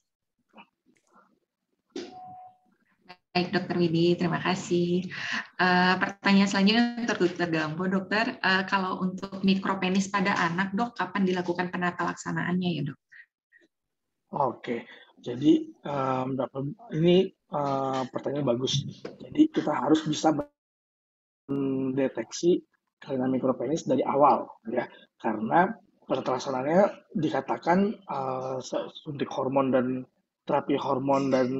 Baik, Dokter Widi, terima kasih. Pertanyaan selanjutnya untuk Dokter Gampo, Dokter. Kalau untuk mikropenis pada anak, dok, kapan dilakukan penata laksanaannya ya, dok? Oke, jadi ini pertanyaan bagus. Jadi kita harus bisa mendeteksi kelainan mikropenis dari awal, ya, karena pada pelaksanaannya dikatakan suntik hormon dan terapi hormon dan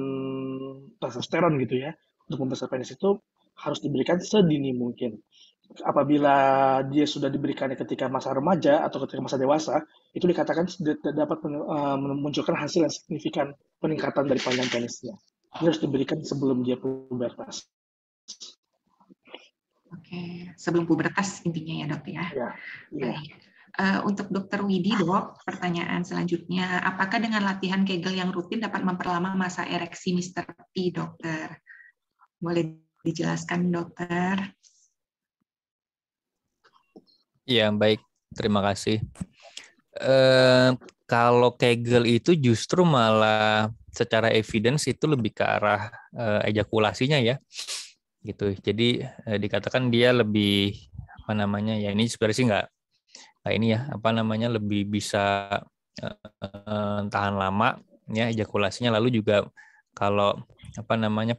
testosteron gitu ya untuk membesar penis itu harus diberikan sedini mungkin. Apabila dia sudah diberikannya ketika masa remaja atau ketika masa dewasa, itu dikatakan dapat memunculkan hasil yang signifikan peningkatan dari panjang penisnya. Ini harus diberikan sebelum dia pubertas. Oke, sebelum pubertas intinya ya dok ya. Ya. Baik. Untuk Dokter Widi dok, pertanyaan selanjutnya, apakah dengan latihan Kegel yang rutin dapat memperlama masa ereksi Mr. P, dokter? Boleh dijelaskan dokter? Ya, baik. Terima kasih. Kalau Kegel itu justru malah secara evidence itu lebih ke arah ejakulasinya ya. Gitu. Jadi dikatakan dia lebih ya ini sebenarnya sih nggak ini ya, lebih bisa tahan lama ya ejakulasinya, lalu juga kalau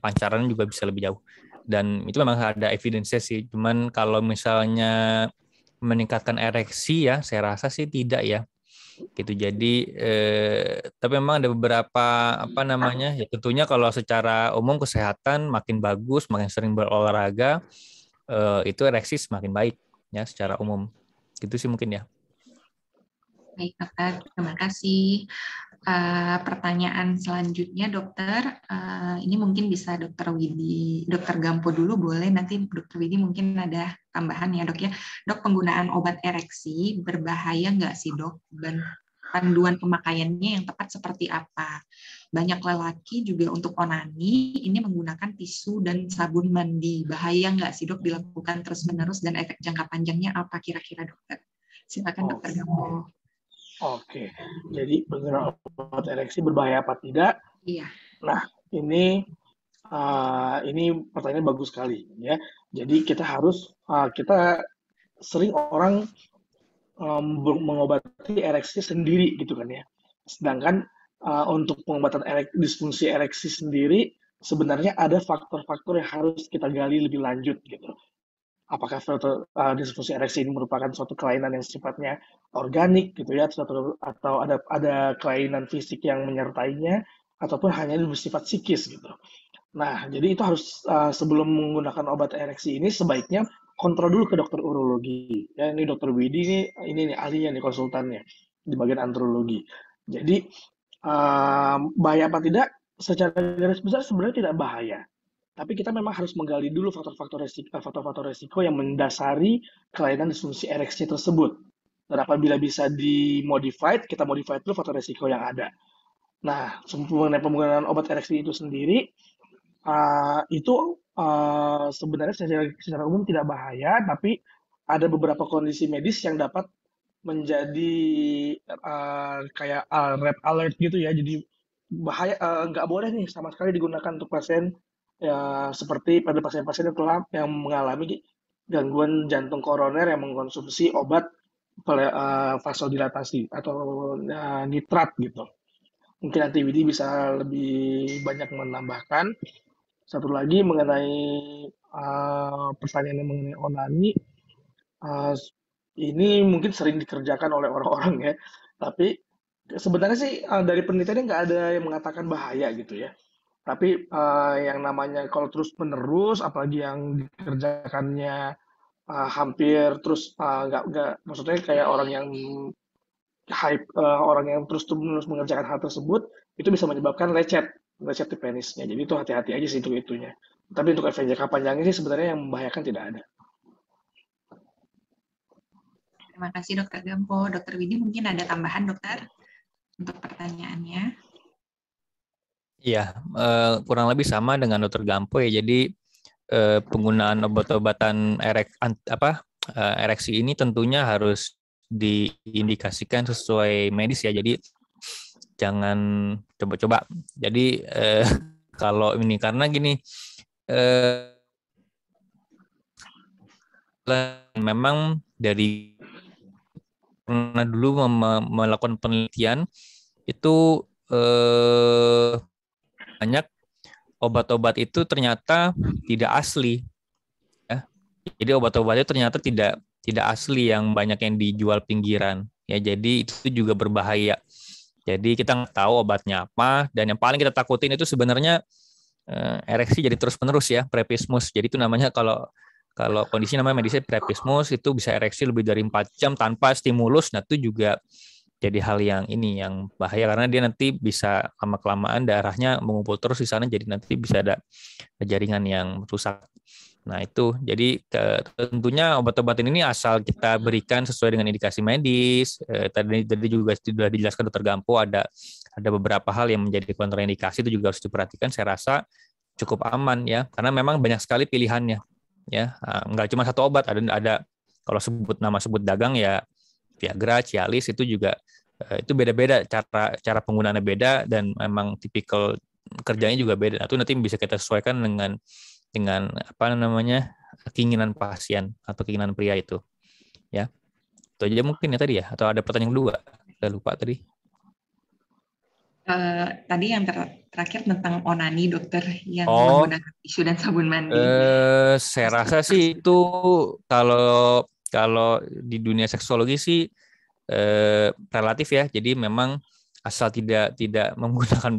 pancaran juga bisa lebih jauh. Dan itu memang ada evidence-nya sih. Cuman kalau misalnya meningkatkan ereksi ya saya rasa sih tidak ya gitu. Jadi tapi memang ada beberapa ya tentunya kalau secara umum kesehatan makin bagus, makin sering berolahraga itu ereksi semakin baik ya secara umum. Gitu sih mungkin ya. Baik dokter, terima kasih. Pertanyaan selanjutnya dokter, ini mungkin bisa Dokter Widi, Dokter Gampo dulu boleh, nanti Dokter Widi mungkin ada tambahan ya dok ya. Dok, penggunaan obat ereksi berbahaya nggak sih dok? Dan panduan pemakaiannya yang tepat seperti apa? Banyak lelaki juga untuk onani ini menggunakan tisu dan sabun mandi. Bahaya nggak sih dok dilakukan terus-menerus dan efek jangka panjangnya apa kira-kira dokter? Silakan Dokter Gampo. Oke, jadi penggunaan obat ereksi berbahaya apa tidak? Iya. Nah, ini pertanyaan bagus sekali ya. Jadi kita sering orang mengobati ereksi sendiri gitu kan ya. Sedangkan untuk pengobatan disfungsi ereksi sendiri sebenarnya ada faktor-faktor yang harus kita gali lebih lanjut gitu. Apakah disfungsi ereksi ini merupakan suatu kelainan yang sifatnya organik gitu ya, atau ada kelainan fisik yang menyertainya, ataupun hanya bersifat psikis gitu. Nah, jadi itu harus sebelum menggunakan obat ereksi ini sebaiknya kontrol dulu ke dokter urologi. Ya, ini Dokter Widi ini ahlinya nih, konsultannya di bagian andrologi. Jadi bahaya apa tidak? Secara garis besar sebenarnya tidak bahaya. Tapi kita memang harus menggali dulu faktor-faktor resiko yang mendasari kelainan disfungsi ereksi tersebut. Dan apabila bisa dimodified, kita modify dulu faktor resiko yang ada. Nah, mengenai penggunaan obat ereksi itu sendiri, itu sebenarnya secara umum tidak bahaya, tapi ada beberapa kondisi medis yang dapat menjadi kayak red alert gitu ya. Jadi bahaya, nggak boleh nih sama sekali digunakan untuk pasien ya, seperti pada pasien-pasien yang mengalami gangguan jantung koroner yang mengkonsumsi obat vasodilatasi atau nitrat gitu. Mungkin nanti Widi bisa lebih banyak menambahkan. Satu lagi mengenai pertanyaan mengenai onani, ini mungkin sering dikerjakan oleh orang-orang ya, tapi sebenarnya sih dari penelitiannya nggak ada yang mengatakan bahaya gitu ya. Tapi yang namanya kalau terus-menerus, apalagi yang dikerjakannya hampir terus, nggak maksudnya kayak orang yang orang yang terus-menerus mengerjakan hal tersebut, itu bisa menyebabkan lecet di penisnya. Jadi itu hati-hati aja sih untuk itunya. Tapi untuk efek jangka panjangnya sih sebenarnya yang membahayakan tidak ada. Terima kasih Dokter Gampo. Dokter Widi mungkin ada tambahan dokter untuk pertanyaannya? Iya, kurang lebih sama dengan Dokter Gampo ya. Jadi penggunaan obat-obatan ereksi ini tentunya harus diindikasikan sesuai medis ya. Jadi jangan coba-coba. Jadi kalau ini karena gini, memang dari pernah dulu melakukan penelitian itu banyak obat-obat itu ternyata tidak asli. Ya. Jadi obat-obatnya ternyata tidak asli yang banyak yang dijual pinggiran. Ya, jadi itu juga berbahaya. Jadi kita nggak tahu obatnya apa, dan yang paling kita takutin itu sebenarnya ereksi jadi terus-menerus ya, prepismus. Jadi itu namanya kalau kondisi namanya medisnya prepismus, itu bisa ereksi lebih dari 4 jam tanpa stimulus. Nah, itu juga jadi hal yang bahaya karena dia nanti bisa lama-kelamaan darahnya mengumpul terus di sana, jadi nanti bisa ada jaringan yang rusak. Nah, itu jadi tentunya obat-obatan ini asal kita berikan sesuai dengan indikasi medis. Tadi juga sudah dijelaskan Dokter Gampo, ada beberapa hal yang menjadi kontraindikasi, itu juga harus diperhatikan. Saya rasa cukup aman ya, karena memang banyak sekali pilihannya ya. Nggak cuma satu obat, ada kalau sebut dagang ya Viagra, Cialis, itu juga itu beda-beda, cara penggunaannya beda, dan memang tipikal kerjanya juga beda. Itu nanti bisa kita sesuaikan dengan keinginan pasien atau keinginan pria itu. Ya. Itu aja mungkin ya tadi ya, atau ada pertanyaan kedua? Saya lupa tadi. Tadi yang terakhir tentang onani dokter yang menggunakan tisu dan sabun mandi. Saya rasa sih itu kalau di dunia seksologi sih relatif ya. Jadi memang asal tidak menggunakan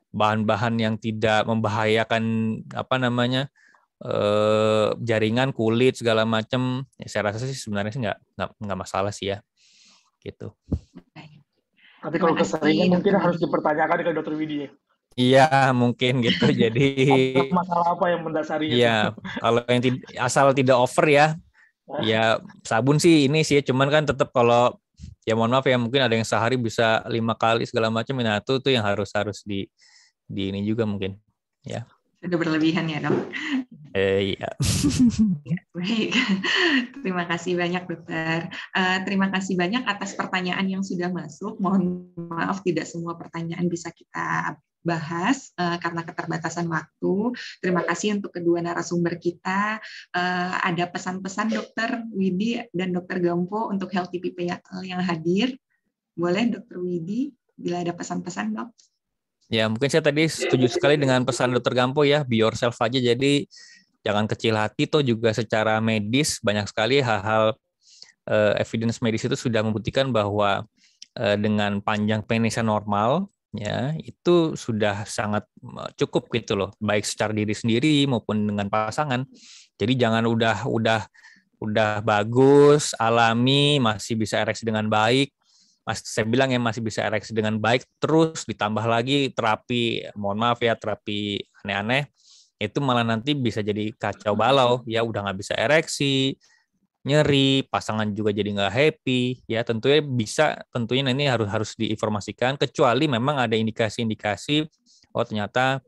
bahan-bahan yang tidak membahayakan jaringan, kulit, segala macam. Ya, saya rasa sih sebenarnya sih nggak masalah sih ya. Gitu. Tapi kalau keseringan mungkin harus dipertanyakan ke Dokter Widi. Iya, mungkin gitu. Jadi masalah apa yang mendasarinya? Iya, kalau yang asal tidak over ya. Ya sabun sih ini sih, cuman kan tetap kalau ya mohon maaf ya, mungkin ada yang sehari bisa 5 kali segala macam. Nah, itu yang harus di ini juga mungkin ya. Sudah berlebihan ya dok. Iya. Baik, terima kasih banyak dokter. Terima kasih banyak atas pertanyaan yang sudah masuk. Mohon maaf tidak semua pertanyaan bisa kita bahas karena keterbatasan waktu. Terima kasih untuk kedua narasumber kita. Ada pesan-pesan dokter Widi dan dokter Gampo untuk Healthy People yang hadir. Boleh dokter Widi bila ada pesan-pesan dok? Ya, mungkin saya tadi setuju sekali dengan pesan Dokter Gampo ya, be yourself aja. Jadi jangan kecil hati, toh juga secara medis banyak sekali hal-hal evidence medis itu sudah membuktikan bahwa dengan panjang penisnya normal ya, itu sudah sangat cukup gitu loh, baik secara diri sendiri maupun dengan pasangan. Jadi jangan udah bagus, alami, masih bisa ereksi dengan baik. Saya bilang ya, masih bisa ereksi dengan baik, terus ditambah lagi terapi, mohon maaf ya, terapi aneh-aneh, itu malah nanti bisa jadi kacau balau, ya udah nggak bisa ereksi, nyeri, pasangan juga jadi nggak happy, ya tentunya ini harus diinformasikan, kecuali memang ada indikasi-indikasi, oh ternyata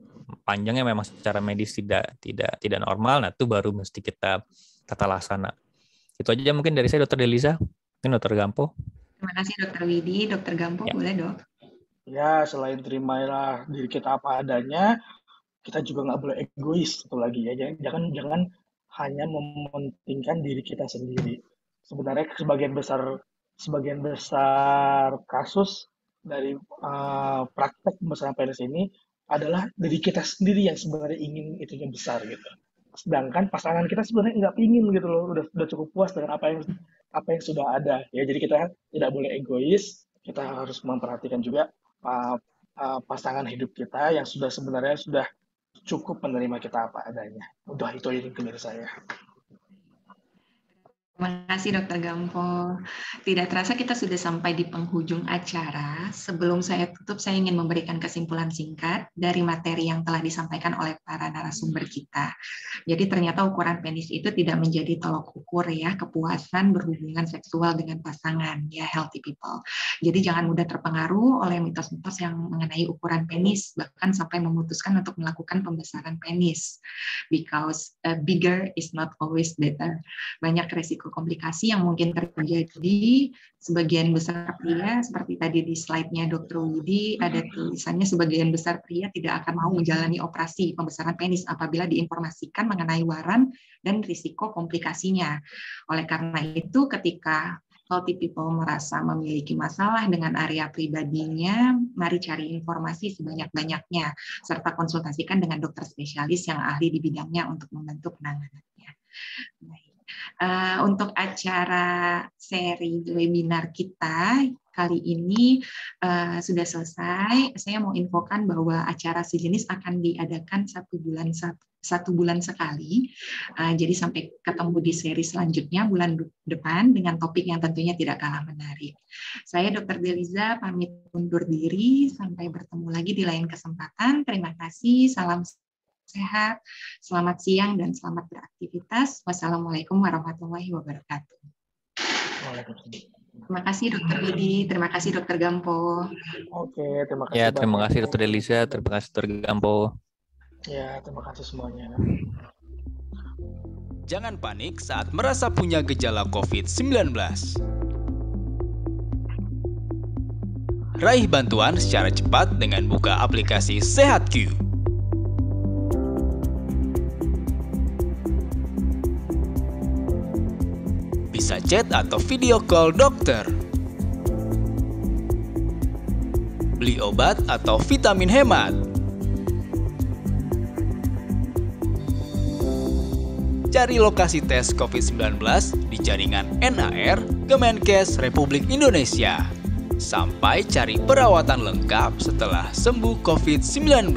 panjangnya memang secara medis tidak normal, nah itu baru mesti kita tata laksana. Itu aja mungkin dari saya, Dr. Deliza. Mungkin Dr. Gampo. Terima kasih Dr. Widi. Dr. Gampo, Ya. boleh dok? Ya, selain terimalah diri kita apa adanya, kita juga nggak boleh egois satu lagi ya. Jangan hanya mementingkan diri kita sendiri. Sebenarnya sebagian besar kasus dari praktek pembesaran penis ini adalah dari kita sendiri yang sebenarnya ingin itunya besar gitu. Sedangkan pasangan kita sebenarnya nggak pingin gitu loh, udah cukup puas dengan apa yang sudah ada ya. Jadi kita tidak boleh egois, kita harus memperhatikan juga pasangan hidup kita yang sebenarnya sudah cukup menerima kita apa adanya. Udah itu aja dari saya. Terima kasih Dr. Gampo. Tidak terasa kita sudah sampai di penghujung acara. Sebelum saya tutup, saya ingin memberikan kesimpulan singkat dari materi yang telah disampaikan oleh para narasumber kita. Jadi ternyata ukuran penis itu tidak menjadi tolok ukur ya kepuasan berhubungan seksual dengan pasangan ya healthy people. Jadi jangan mudah terpengaruh oleh mitos-mitos yang mengenai ukuran penis, bahkan sampai memutuskan untuk melakukan pembesaran penis. Because bigger is not always better. Banyak resiko komplikasi yang mungkin terjadi. Sebagian besar pria, seperti tadi di slide-nya Dr. Widi, ada tulisannya sebagian besar pria tidak akan mau menjalani operasi pembesaran penis apabila diinformasikan mengenai waran dan risiko komplikasinya. Oleh karena itu, ketika healthy people merasa memiliki masalah dengan area pribadinya, mari cari informasi sebanyak-banyaknya, serta konsultasikan dengan dokter spesialis yang ahli di bidangnya untuk membantu penanganannya. Baik. Untuk acara seri webinar kita kali ini sudah selesai. Saya mau infokan bahwa acara sejenis akan diadakan satu bulan sekali. Jadi sampai ketemu di seri selanjutnya bulan depan dengan topik yang tentunya tidak kalah menarik. Saya Dr. Deliza pamit undur diri. Sampai bertemu lagi di lain kesempatan. Terima kasih. Salam sehat, selamat siang, dan selamat beraktivitas. Wassalamualaikum warahmatullahi wabarakatuh. Terima kasih Dr. Widi, terima kasih Dr. Gampo. Oke, terima kasih. Ya, terima kasih Dr. Deliza, terima kasih Dr. Gampo. Ya, terima kasih semuanya. Jangan panik saat merasa punya gejala COVID-19. Raih bantuan secara cepat dengan buka aplikasi SehatQ. Bisa chat atau video call dokter. Beli obat atau vitamin hemat. Cari lokasi tes COVID-19 di jaringan NHR Kemenkes Republik Indonesia. Sampai cari perawatan lengkap setelah sembuh COVID-19.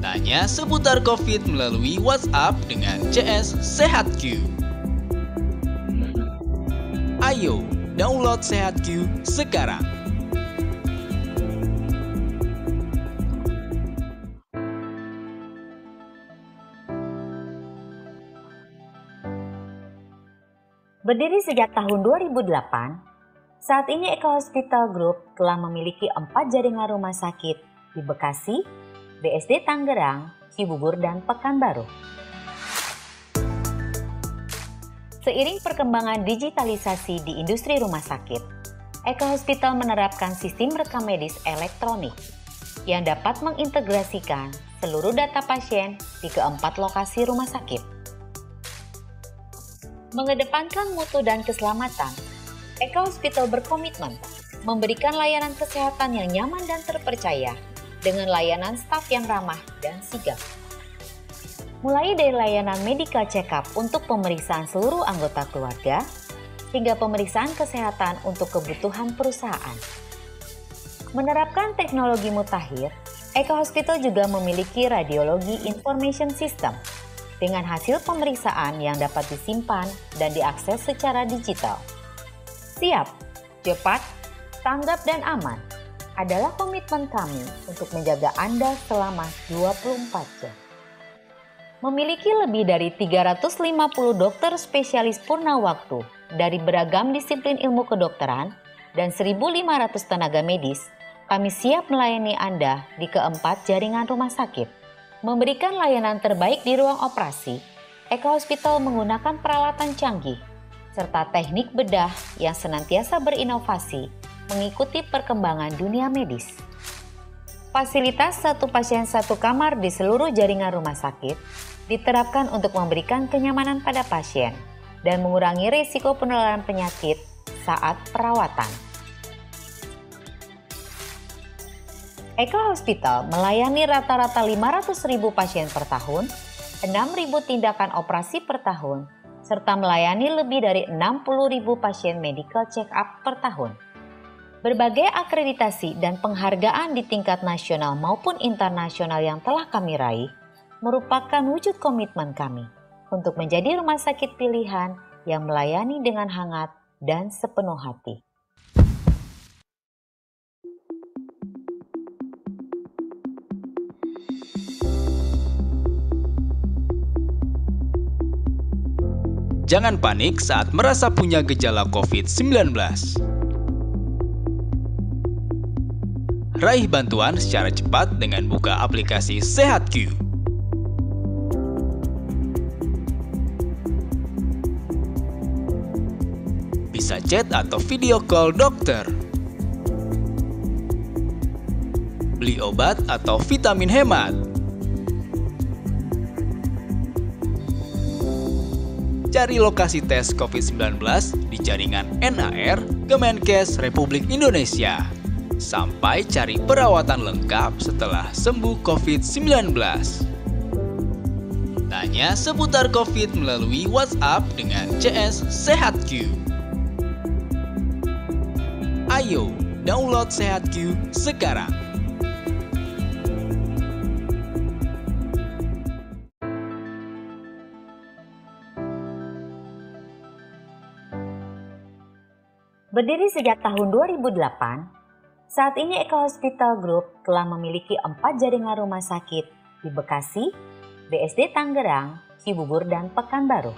Tanya seputar COVID melalui WhatsApp dengan CS SehatQ. Ayo, download SehatQ sekarang. Berdiri sejak tahun 2008, saat ini Eko Hospital Group telah memiliki 4 jaringan rumah sakit di Bekasi, BSD Tangerang, Cibubur, dan Pekanbaru. Seiring perkembangan digitalisasi di industri rumah sakit, Eko Hospital menerapkan sistem rekam medis elektronik yang dapat mengintegrasikan seluruh data pasien di keempat lokasi rumah sakit. Mengedepankan mutu dan keselamatan, Eko Hospital berkomitmen memberikan layanan kesehatan yang nyaman dan terpercaya dengan layanan staf yang ramah dan sigap. Mulai dari layanan medical check-up untuk pemeriksaan seluruh anggota keluarga, hingga pemeriksaan kesehatan untuk kebutuhan perusahaan. Menerapkan teknologi mutakhir, Eko Hospital juga memiliki radiologi information system dengan hasil pemeriksaan yang dapat disimpan dan diakses secara digital. Siap, cepat, tanggap, dan aman. adalah komitmen kami untuk menjaga Anda selama 24 jam. Memiliki lebih dari 350 dokter spesialis purna waktu dari beragam disiplin ilmu kedokteran dan 1.500 tenaga medis, kami siap melayani Anda di keempat jaringan rumah sakit. Memberikan layanan terbaik di ruang operasi, Eka Hospital menggunakan peralatan canggih serta teknik bedah yang senantiasa berinovasi mengikuti perkembangan dunia medis. Fasilitas satu pasien satu kamar di seluruh jaringan rumah sakit diterapkan untuk memberikan kenyamanan pada pasien dan mengurangi risiko penularan penyakit saat perawatan. Eka Hospital melayani rata-rata 500.000 pasien per tahun, 6.000 tindakan operasi per tahun, serta melayani lebih dari 60.000 pasien medical check-up per tahun. Berbagai akreditasi dan penghargaan di tingkat nasional maupun internasional yang telah kami raih merupakan wujud komitmen kami untuk menjadi rumah sakit pilihan yang melayani dengan hangat dan sepenuh hati. Jangan panik saat merasa punya gejala COVID-19. Raih bantuan secara cepat dengan buka aplikasi SehatQ. Bisa chat atau video call dokter. Beli obat atau vitamin hemat. Cari lokasi tes COVID-19 di jaringan NAR Kemenkes Republik Indonesia. Sampai cari perawatan lengkap setelah sembuh COVID-19. Tanya seputar COVID melalui WhatsApp dengan CS SehatQ. Ayo, download SehatQ sekarang. Berdiri sejak tahun 2008, saat ini Eka Hospital Group telah memiliki 4 jaringan rumah sakit di Bekasi, BSD Tangerang, Cibubur, dan Pekanbaru.